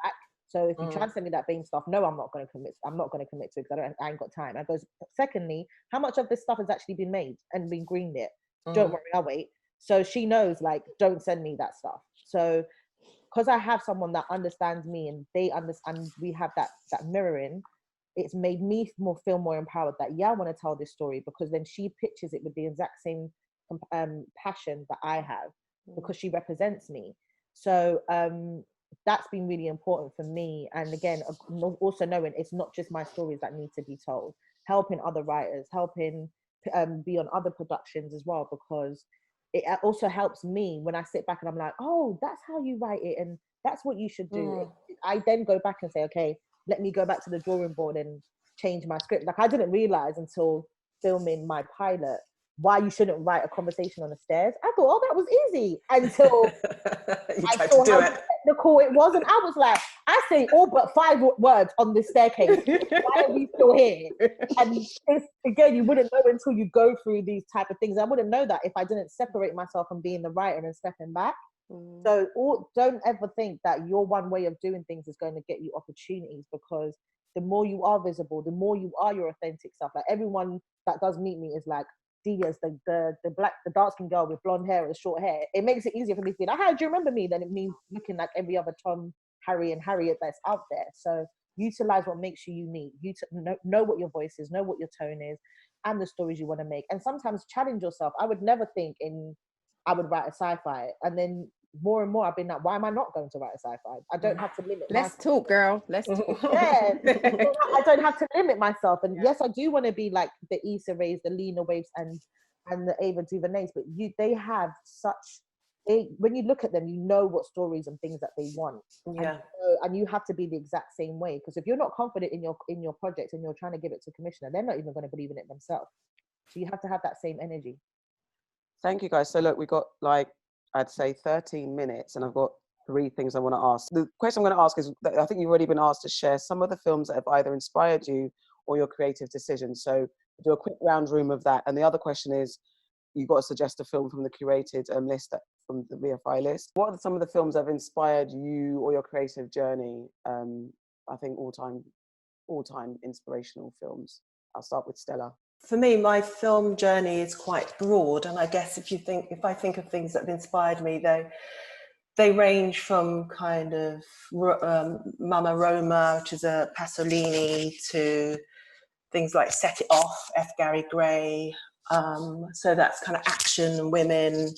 C: So if you try and send me that BAME stuff, no, I'm not going to commit to it because I ain't got time. I goes, secondly, how much of this stuff has actually been made and been greenlit? Don't worry, I'll wait. So she knows, like, don't send me that stuff. So because I have someone that understands me and they understand, we have that mirroring, it's made me feel more empowered that, yeah, I want to tell this story, because then she pictures it with the exact same passion that I have, because she represents me. So that's been really important for me. And again, also knowing it's not just my stories that need to be told, helping other writers, helping be on other productions as well, because it also helps me when I sit back and I'm like, oh, that's how you write it and that's what you should do. I then go back and say, okay, let me go back to the drawing board and change my script. Like, I didn't realize until filming my pilot why you shouldn't write a conversation on the stairs. I thought, oh, that was easy, until I saw how technical it was. And I was like, I say all but 5 words on this staircase. Why are we still here? And again, you wouldn't know until you go through these type of things. I wouldn't know that if I didn't separate myself from being the writer and stepping back. So don't ever think that your one way of doing things is going to get you opportunities, because the more you are visible, the more you are your authentic self. Like, everyone that does meet me is like, Delia's the dark-skinned girl with blonde hair and short hair. It makes it easier for me to be like, how do you remember me, than it means looking like every other Tom, Harry and Harriet that's out there. So utilize what makes you unique. Know what your voice is, know what your tone is, and the stories you want to make. And sometimes challenge yourself. I would never think I would write a sci-fi, and then more and more I've been like, why am I not going to write a sci-fi? I don't have to limit
D: Let's talk, girl. Let's talk.
C: Yeah, I don't have to limit myself. And yes, I do want to be like the Issa Raes, the Lena Waves, and the Ava DuVernays, but they have when you look at them, you know what stories and things that they want. And you have to be the exact same way, because if you're not confident in your project and you're trying to give it to commissioner, they're not even going to believe in it themselves. So you have to have that same energy.
A: Thank you, guys. So look, we got, like, I'd say 13 minutes, and I've got 3 things I want to ask. The question I'm going to ask is, I think you've already been asked to share some of the films that have either inspired you or your creative decisions. So do a quick round room of that. And the other question is, you've got to suggest a film from the curated list, from the BFI list. What are some of the films that have inspired you or your creative journey? I think all-time inspirational films. I'll start with Stella.
B: For me, my film journey is quite broad, and I guess if I think of things that have inspired me, they range from kind of Mama Roma, which is a Pasolini, to things like Set It Off, F. Gary Gray. So that's kind of action and women,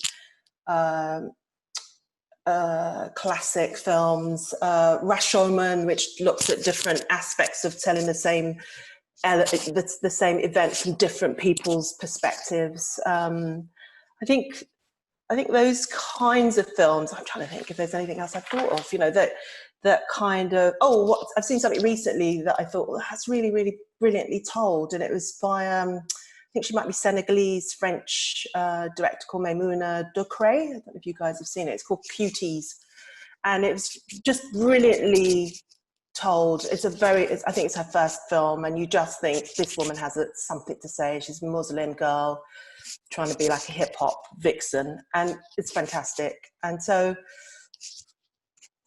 B: classic films. Rashomon, which looks at different aspects of telling the same event from different people's perspectives. I think I think those kinds of films, I'm trying to think if there's anything else I've thought of, you know, that kind of, I've seen something recently that I thought, well, that's really, really brilliantly told. And it was by, I think she might be Senegalese, French director called Maimouna Doucouré. I don't know if you guys have seen it. It's called Cuties. And it was just brilliantly told. I think it's her first film, and you just think this woman has something to say. She's a Muslim girl trying to be like a hip hop vixen, and it's fantastic. And so,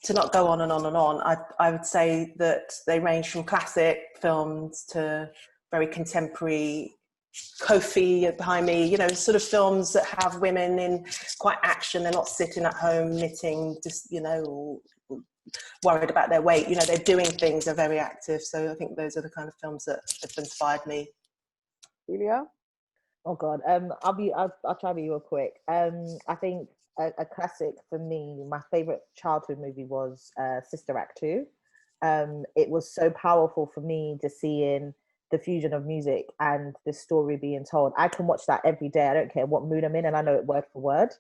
B: to not go on and on and on, I would say that they range from classic films to very contemporary. Kofi behind me, you know, sort of films that have women in quite action. They're not sitting at home knitting, just, you know, worried about their weight. You know, they're doing things. They're very active. So I think those are the kind of films that have inspired me.
A: Delia?
C: Oh God, I'll try to be real quick. I think a classic for me, my favorite childhood movie was Sister Act 2. It was so powerful for me to see in the fusion of music and the story being told. I can watch that every day. I don't care what mood I'm in, and I know it word for word.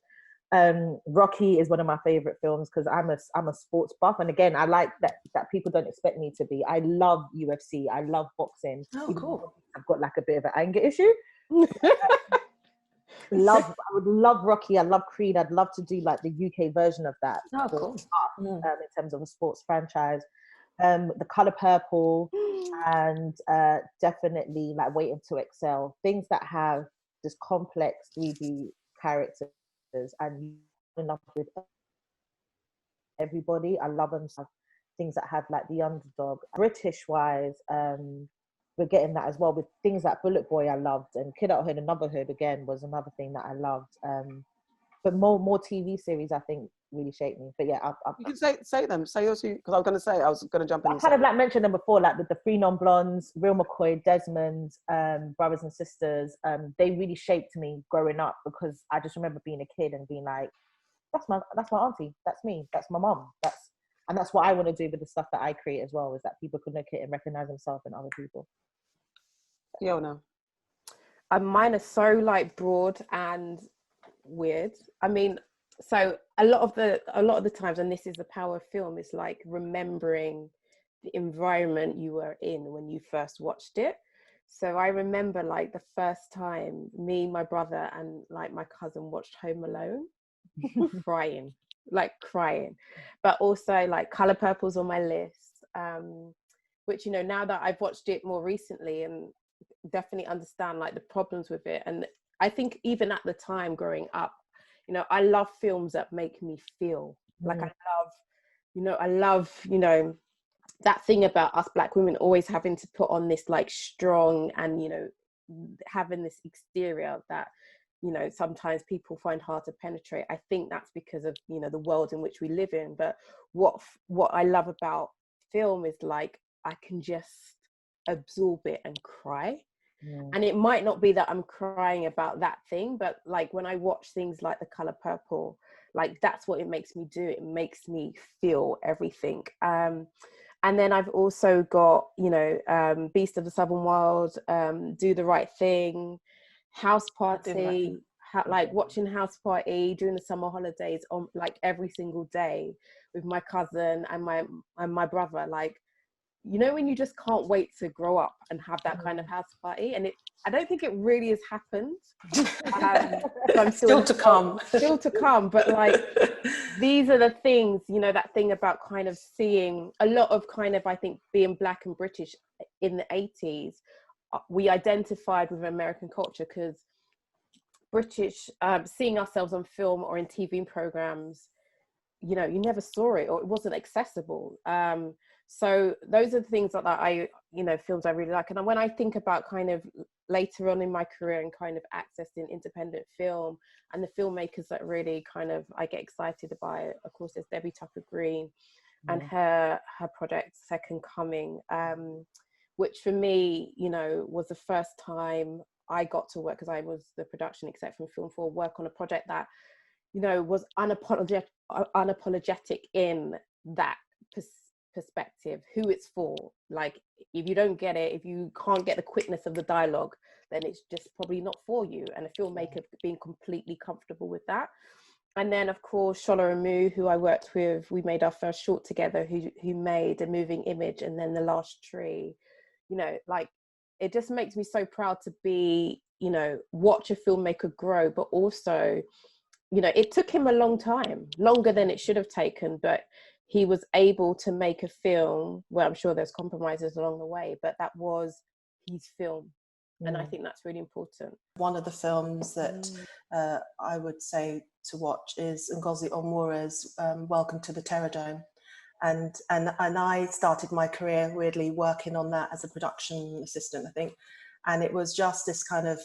C: Rocky is one of my favorite films because I'm a sports buff, and again, I like that people don't expect me to be. I love UFC. I love boxing.
B: Oh, cool.
C: I've got like a bit of an anger issue. I would love Rocky. I love Creed. I'd love to do like the UK version of that.
B: Oh, cool.
C: In terms of a sports franchise. The Color Purple, and definitely like Waiting to Excel. Things that have this complex 3D characters and in love with everybody. I love them. Things that have like the underdog. British wise, we're getting that as well with things like Bullet Boy. I loved, and Kid Out Hood and Another Hood again was another thing that I loved. But more TV series, I think, really shaped me. But yeah,
A: you can say them. Say yours, because I was going to jump in.
C: I kind of like mentioned them before, like with the Three Non-Blondes, Real McCoy, Desmond, Brothers and Sisters. They really shaped me growing up because I just remember being a kid and being like, that's my auntie, that's me, that's my mom, and that's what I want to do with the stuff that I create as well, is that people can look at it and recognize themselves in other people.
A: Fiona.
D: Mine are so like broad and weird. I mean, so a lot of the times, and this is the power of film, is like remembering the environment you were in when you first watched it. So I remember like the first time me, my brother, and like my cousin watched Home Alone, crying, but also like Color Purple's on my list, which, you know, now that I've watched it more recently and definitely understand like the problems with it, and I think even at the time growing up, you know, I love films that make me feel like I love, you know, that thing about us Black women always having to put on this like strong and, you know, having this exterior that, you know, sometimes people find hard to penetrate. I think that's because of, you know, the world in which we live in. But what I love about film is like I can just absorb it and cry. And it might not be that I'm crying about that thing, but like when I watch things like The Color Purple, like that's what it makes me do. It makes me feel everything. And then I've also got, you know, Beast of the Southern Wild, Do the Right Thing, House Party, like watching House Party during the summer holidays on like every single day with my cousin and my brother. Like, you know, when you just can't wait to grow up and have that kind of house party, and I don't think it really has happened. So I'm still to come. But like, these are the things, you know, that thing about kind of seeing a lot of kind of, I think, being Black and British in the 80s, we identified with American culture because British, seeing ourselves on film or in TV programs, you know, you never saw it or it wasn't accessible. So those are the things that I, you know, films I really like. And when I think about kind of later on in my career and kind of accessing independent film and the filmmakers that really kind of I get excited by, of course, there's Debbie Tucker-Green and her project Second Coming, which for me, you know, was the first time I got to work, because I was the production exec from Film 4, work on a project that, you know, was unapologetic in that perspective, who it's for. Like, if you don't get it, if you can't get the quickness of the dialogue, then it's just probably not for you. And a filmmaker being completely comfortable with that. And then, of course, Shola Amu, who I worked with, we made our first short together, who made A Moving Image, and then The Last Tree. You know, like, it just makes me so proud to be, you know, watch a filmmaker grow, but also, you know, it took him a long time, longer than it should have taken, but he was able to make a film where I'm sure there's compromises along the way, but that was his film. And I think that's really important.
B: One of the films that I would say to watch is Ngozi Onwurah's Welcome to the Terror Dome. And I started my career weirdly working on that as a production assistant, I think. And it was just this kind of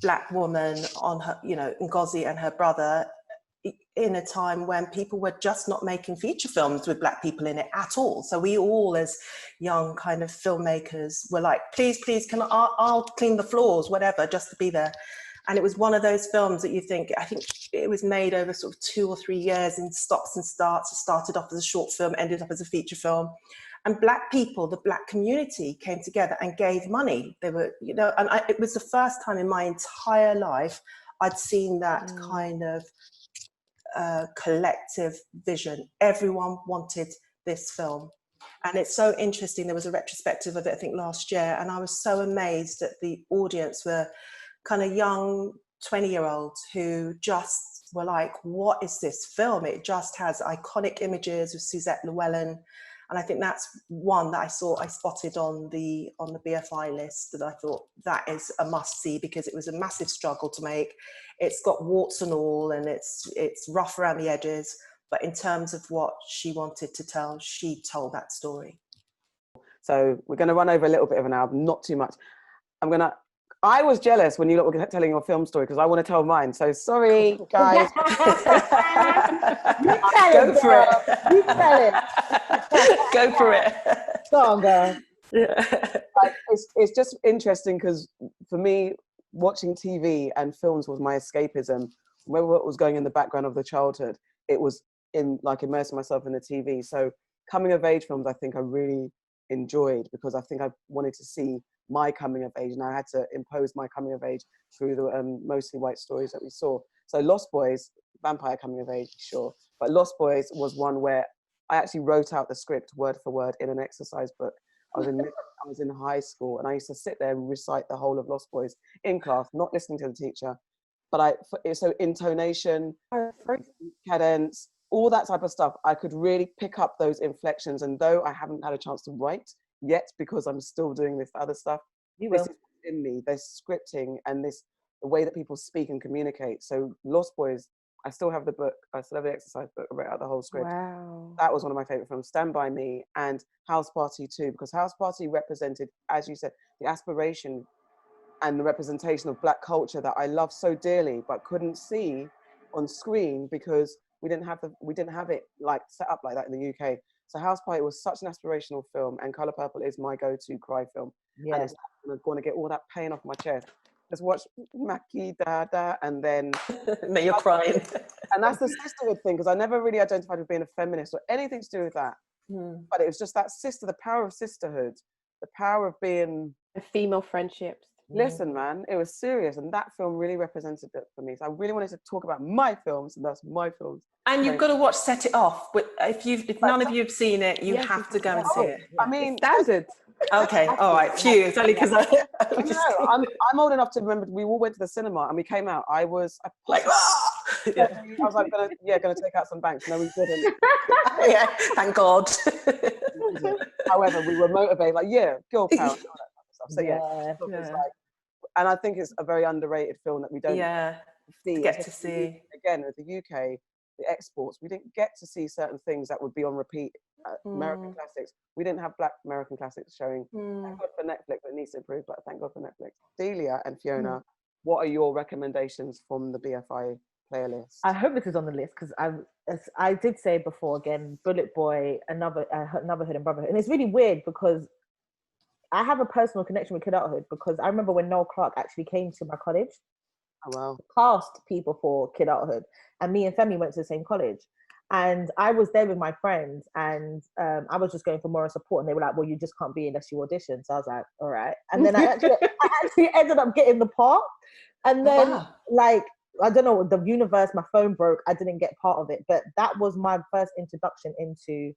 B: Black woman on her, you know, Ngozi and her brother, in a time when people were just not making feature films with Black people in it at all. So we all, as young kind of filmmakers, were like, please, I'll clean the floors, whatever, just to be there. And it was one of those films that you think, I think it was made over sort of 2 or 3 years in stops and starts. It started off as a short film, ended up as a feature film. And Black people, the Black community, came together and gave money. They were, you know, and it was the first time in my entire life I'd seen that kind of collective vision. Everyone wanted this film. And it's so interesting. There was a retrospective of it, I think, last year. And I was so amazed that the audience were kind of young 20-year-olds who just were like, what is this film? It just has iconic images of Suzette Llewellyn. And I think that's one that I spotted on the BFI list that I thought that is a must see, because it was a massive struggle to make. It's got warts and all, and it's rough around the edges. But in terms of what she wanted to tell, she told that story.
A: So we're going to run over a little bit of an album, not too much. I was jealous when you lot were telling your film story, because I want to tell mine. So sorry, guys.
C: Go for it. You tell it.
B: Go for it.
C: Go on, girl.
B: Yeah.
A: Like, it's just interesting, because for me, watching TV and films was my escapism. Remember what was going in the background of the childhood? It was in like immersing myself in the TV. So coming of age films, I think I really enjoyed, because I think I wanted to see my coming of age, and I had to impose my coming of age through the mostly white stories that we saw. So Lost Boys, vampire coming of age, sure, but Lost Boys was one where I actually wrote out the script word for word in an exercise book. I was in high school, and I used to sit there and recite the whole of Lost Boys in class, not listening to the teacher, but so intonation, cadence, all that type of stuff, I could really pick up those inflections. And though I haven't had a chance to write yet, because I'm still doing this other stuff, this is in me. There's scripting and the way that people speak and communicate. So Lost Boys, I still have the book, I still have the exercise book, I wrote out the whole script.
D: Wow.
A: That was one of my favorite films. Stand By Me and House Party too, because House Party represented, as you said, the aspiration and the representation of Black culture that I love so dearly, but couldn't see on screen because we didn't have it like set up like that in the UK. So House Party was such an aspirational film, and Colour Purple is my go-to cry film.
C: Yeah.
A: And it's going to get all that pain off my chest. Just watch Maki Da Da, and then
B: Now you're crying.
A: And that's the sisterhood thing, because I never really identified with being a feminist or anything to do with that. But it was just that the power of sisterhood, the power of being
D: The female friendships.
A: Listen, man, it was serious, and that film really represented it for me. So I really wanted to talk about my films, and that's my films.
B: And you've got to watch Set It Off. If none of you have seen it, you have to go and see it.
A: I mean,
D: standard.
B: Okay, all right, phew. It's only because
A: I'm old enough to remember we all went to the cinema and we came out. I was like,
B: yeah.
A: I was like, gonna take out some banks. No, we didn't.
B: Yeah, thank God.
A: However, we were motivated, like, yeah, girl power, and all that type of stuff. So
C: Yeah.
A: like, and I think it's a very underrated film that we don't
B: get to see.
A: Again, with the UK, the exports, we didn't get to see certain things that would be on repeat. American classics. We didn't have Black American classics showing. Thank God for Netflix, but it needs to improve, but thank God for Netflix. Delia and Fiona, what are your recommendations from the BFI playlist?
C: I hope this is on the list, because I did say before, again, Bullet Boy, another Hood and Brotherhood. And it's really weird because I have a personal connection with Kid Adulthood, because I remember when Noel Clarke actually came to my college.
A: Oh, wow.
C: Cast people for Kid Adulthood, and me and Femi went to the same college. And I was there with my friends, and I was just going for moral support, and they were like, well, you just can't be unless you audition. So I was like, all right. And then I actually ended up getting the part. And then like I don't know, the universe, my phone broke, I didn't get part of it, but that was my first introduction into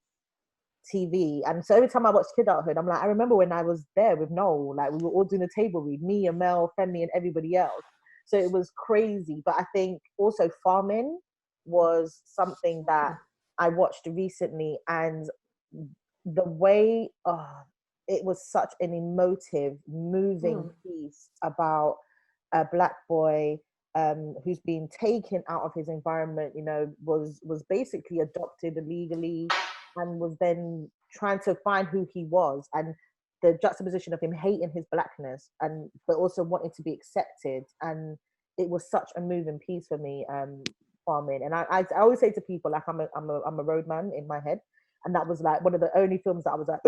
C: TV. And so every time I watch Kidulthood, I'm like, I remember when I was there with Noel, like we were all doing a table read, me and Mel, Femi and everybody else. So it was crazy. But I think also farming was something that I watched recently, and the way it was such an emotive, moving piece about a Black boy who's been taken out of his environment, you know, was basically adopted illegally, and was then trying to find who he was, and the juxtaposition of him hating his Blackness and but also wanting to be accepted. And it was such a moving piece for me, farming. And I always say to people, like, I'm a roadman in my head, and that was like one of the only films that I was like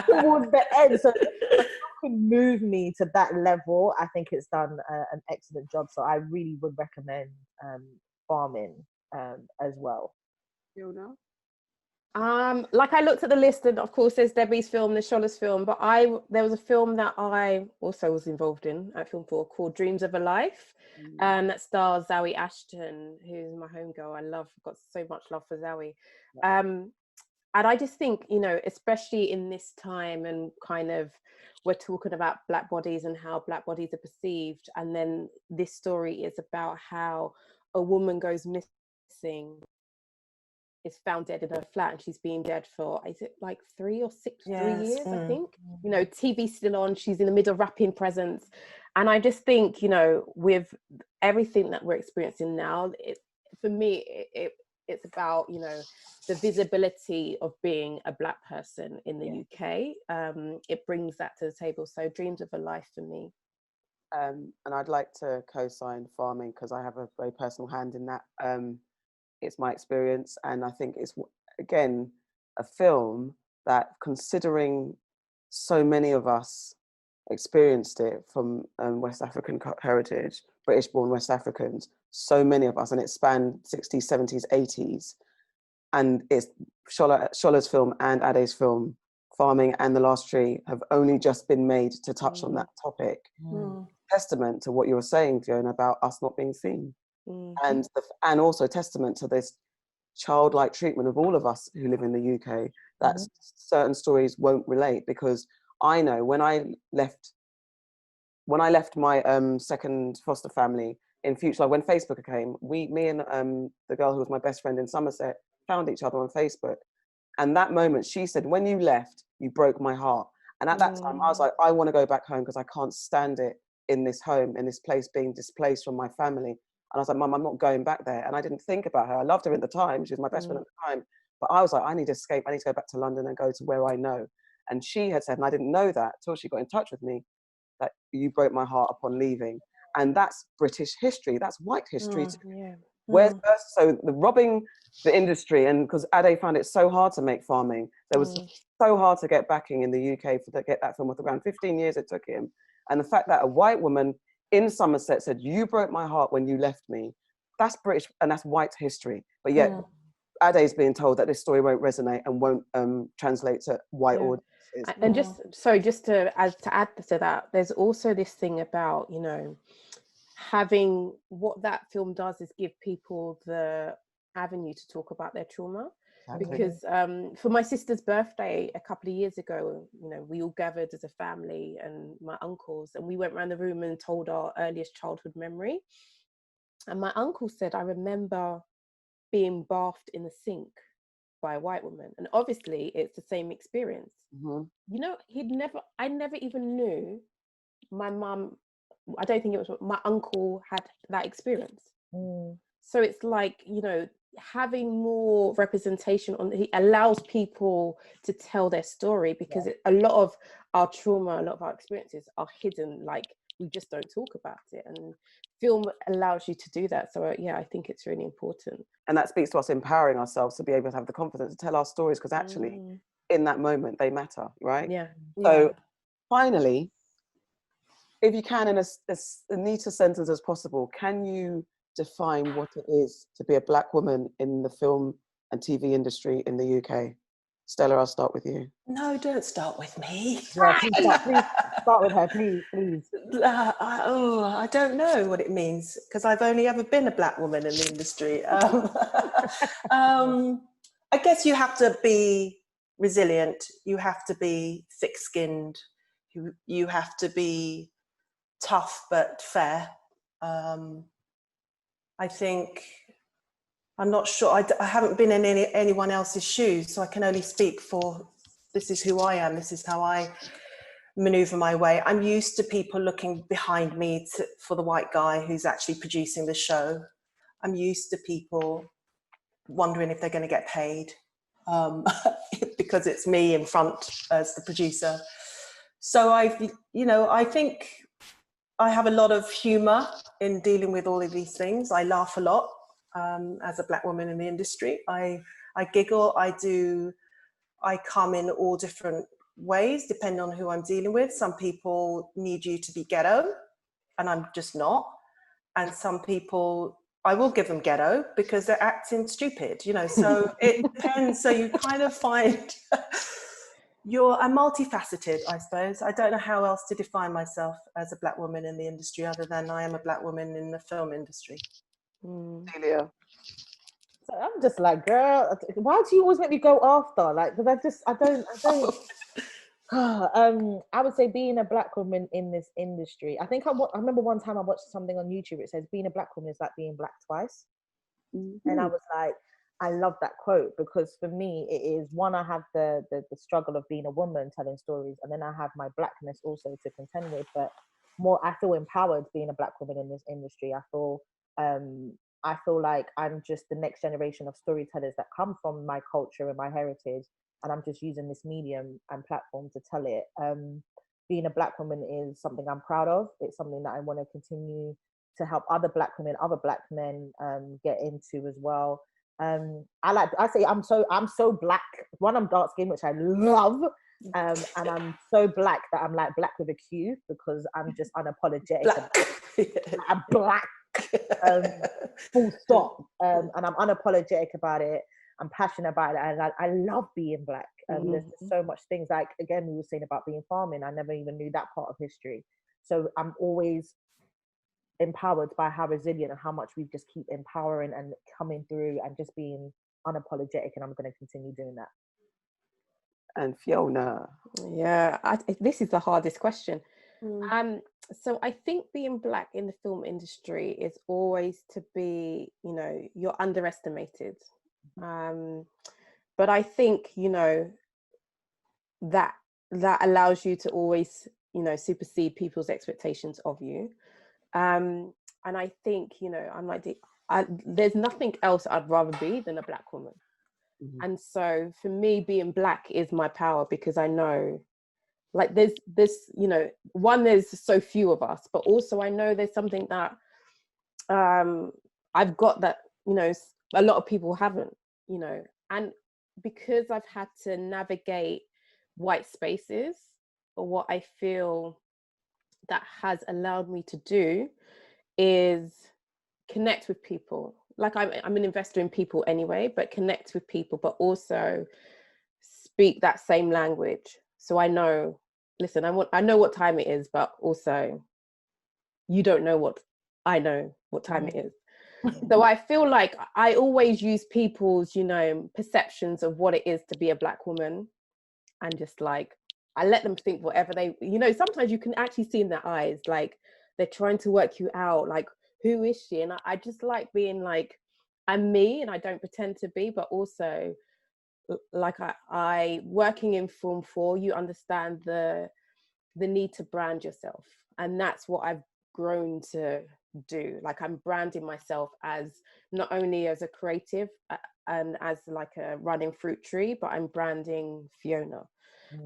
C: towards the end. So if it can move me to that level, I think it's done an excellent job. So I really would recommend farming as well.
A: Fiona?
D: Like I looked at the list, and of course there's Debbie's film, the Shola's film, but there was a film that I also was involved in at Film 4 called Dreams of a Life, and that stars Zawe Ashton, who's my homegirl. Got so much love for Zawe. And I just think, you know, especially in this time, and kind of we're talking about Black bodies and how Black bodies are perceived, and then this story is about how a woman goes missing, is found dead in her flat, and she's been dead for, is it like 3 or 6 years, I think. You know, TV's still on, she's in the middle of wrapping presents. And I just think, you know, with everything that we're experiencing now, for me, it's about, you know, the visibility of being a Black person in the UK. It brings that to the table. So Dreams of a Life for me.
A: And I'd like to co-sign farming because I have a very personal hand in that. It's my experience, and I think it's, again, a film that, considering so many of us experienced it from West African heritage, British-born West Africans, so many of us, and it spanned 60s, 70s, 80s, and it's Shola's film and Ade's film, Farming and The Last Tree, have only just been made to touch on that topic. Testament to what you were saying, Fiona, about us not being seen. And also testament to this childlike treatment of all of us who live in the UK, that certain stories won't relate. Because I know when I left my second foster family in Future, like when Facebook came, me and the girl who was my best friend in Somerset found each other on Facebook. And that moment, she said, when you left, you broke my heart. And at that time, I was like, I want to go back home because I can't stand it in this home, in this place, being displaced from my family. And I was like, Mum, I'm not going back there. And I didn't think about her. I loved her at the time. She was my best friend at the time. But I was like, I need to escape. I need to go back to London and go to where I know. And she had said, and I didn't know that till she got in touch with me, that you broke my heart upon leaving. And that's British history. That's white history too. Where's so the robbing the industry, and because Ade found it so hard to make farming, there was so hard to get backing in the UK to get that film. With around 15 years it took him. And the fact that a white woman in Somerset said, you broke my heart when you left me, that's British and that's white history. But yet Ade's being told that this story won't resonate and won't translate to white audiences.
D: And just to add to that, there's also this thing about, you know, having, what that film does is give people the avenue to talk about their trauma. Because for my sister's birthday a couple of years ago, you know, we all gathered as a family and my uncles, and we went around the room and told our earliest childhood memory. And my uncle said, I remember being bathed in the sink by a white woman. And obviously it's the same experience. You know, I never even knew my mum, I don't think it was my uncle had that experience. So it's like, you know, having more representation he allows people to tell their story, because a lot of our trauma, a lot of our experiences are hidden, like we just don't talk about it, and film allows you to do that. So I think it's really important,
A: and that speaks to us empowering ourselves to be able to have the confidence to tell our stories, because actually in that moment they matter, right? So finally, if you can, in as neat a sentence as possible, can you define what it is to be a Black woman in the film and TV industry in the UK? Stella, I'll start with you.
B: No, don't start with me.
C: Yeah, please start, please. Start with her, please, please.
B: I don't know what it means because I've only ever been a black woman in the industry. I guess you have to be resilient. You have to be thick-skinned. You have to be tough but fair. I think, I'm not sure, I haven't been in anyone else's shoes, so I can only speak for, this is who I am, this is how I maneuver my way. I'm used to people looking behind me for the white guy who's actually producing the show. I'm used to people wondering if they're going to get paid because it's me in front as the producer. So I think I have a lot of humor in dealing with all of these things. I laugh a lot as a black woman in the industry. I giggle, I come in all different ways depending on who I'm dealing with. Some people need you to be ghetto and I'm just not. And some people, I will give them ghetto because they're acting stupid, so it depends. So you kind of find I'm multifaceted, I suppose. I don't know how else to define myself as a black woman in the industry other than I am a black woman in the film industry.
A: Delia.
C: So I'm just like, girl, why do you always make me go after? Like, because I don't. I would say being a black woman in this industry. I think I remember one time I watched something on YouTube. It says being a black woman is like being black twice, and I was like, I love that quote because for me it is one. I have the struggle of being a woman telling stories, and then I have my blackness also to contend with. But more, I feel empowered being a black woman in this industry. I feel like I'm just the next generation of storytellers that come from my culture and my heritage. And I'm just using this medium and platform to tell it. Being a black woman is something I'm proud of. It's something that I want to continue to help other black women, other black men get into as well. I say I'm so black. One, I'm dark skinned, which I love. And I'm so black that I'm like black with a Q because I'm just unapologetic. I'm black. Full stop. And I'm unapologetic about it. I'm passionate about it, and I love being black. There's so much things, like again we were saying about being farming. I never even knew that part of history, so I'm always empowered by how resilient and how much we just keep empowering and coming through and just being unapologetic, and I'm going to continue doing that.
A: And Fiona.
D: Yeah, this is the hardest question. So I think being black in the film industry is always to be, you're underestimated. But I think, that allows you to always, supersede people's expectations of you. And I think, I'm like, there's nothing else I'd rather be than a black woman. And so for me, being black is my power because I know, like, there's there's so few of us, but also I know there's something that I've got that, a lot of people haven't, and because I've had to navigate white spaces, or what I feel that has allowed me to do is connect with people. Like I'm an investor in people anyway, but connect with people, but also speak that same language. So I know, listen, I know what time it is, but also you don't know what I know what time it is. So I feel like I always use people's, perceptions of what it is to be a black woman, and just like, I let them think whatever they, sometimes you can actually see in their eyes, like they're trying to work you out, like, who is she? And I just like being like, I'm me and I don't pretend to be, but also like I working in Film 4, you understand the need to brand yourself. And that's what I've grown to do. Like I'm branding myself as not only as a creative and as like a running fruit tree, but I'm branding Fiona.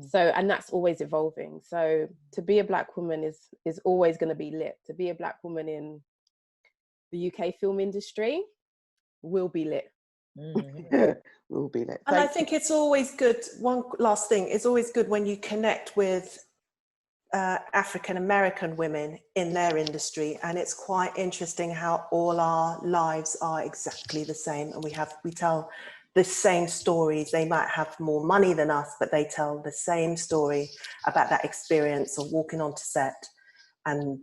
D: So, and that's always evolving. So to be a black woman is always going to be lit. To be a black woman in the UK film industry will be lit.
A: Will be lit.
B: And I think it's always good, one last thing, it's always good when you connect with African American women in their industry, and it's quite interesting how all our lives are exactly the same, and we tell the same stories. They might have more money than us, but they tell the same story about that experience of walking onto set, and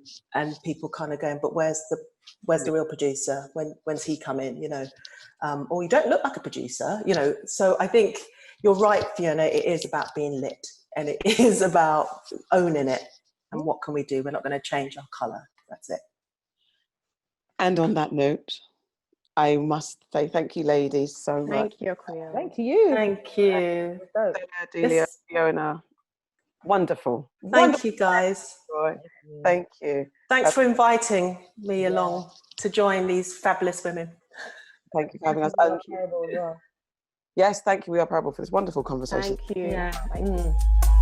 B: people kind of going, but where's the real producer? When's he come in? You know, or you don't look like a producer. You know, so I think you're right, Fiona. It is about being lit, and it is about owning it. And what can we do? We're not going to change our colour. That's it.
A: And on that note, I must say thank you, ladies, so much.
D: Thank you, Akua.
C: Thank you.
B: Thank you.
A: Delia, Fiona, wonderful.
B: Thank you, guys.
A: Thank you.
B: Thanks for inviting me along to join these fabulous women.
A: Thank you for having us. Yes, thank you. We are parable for this wonderful conversation.
D: Thank you.
B: Yeah.
D: Thank you.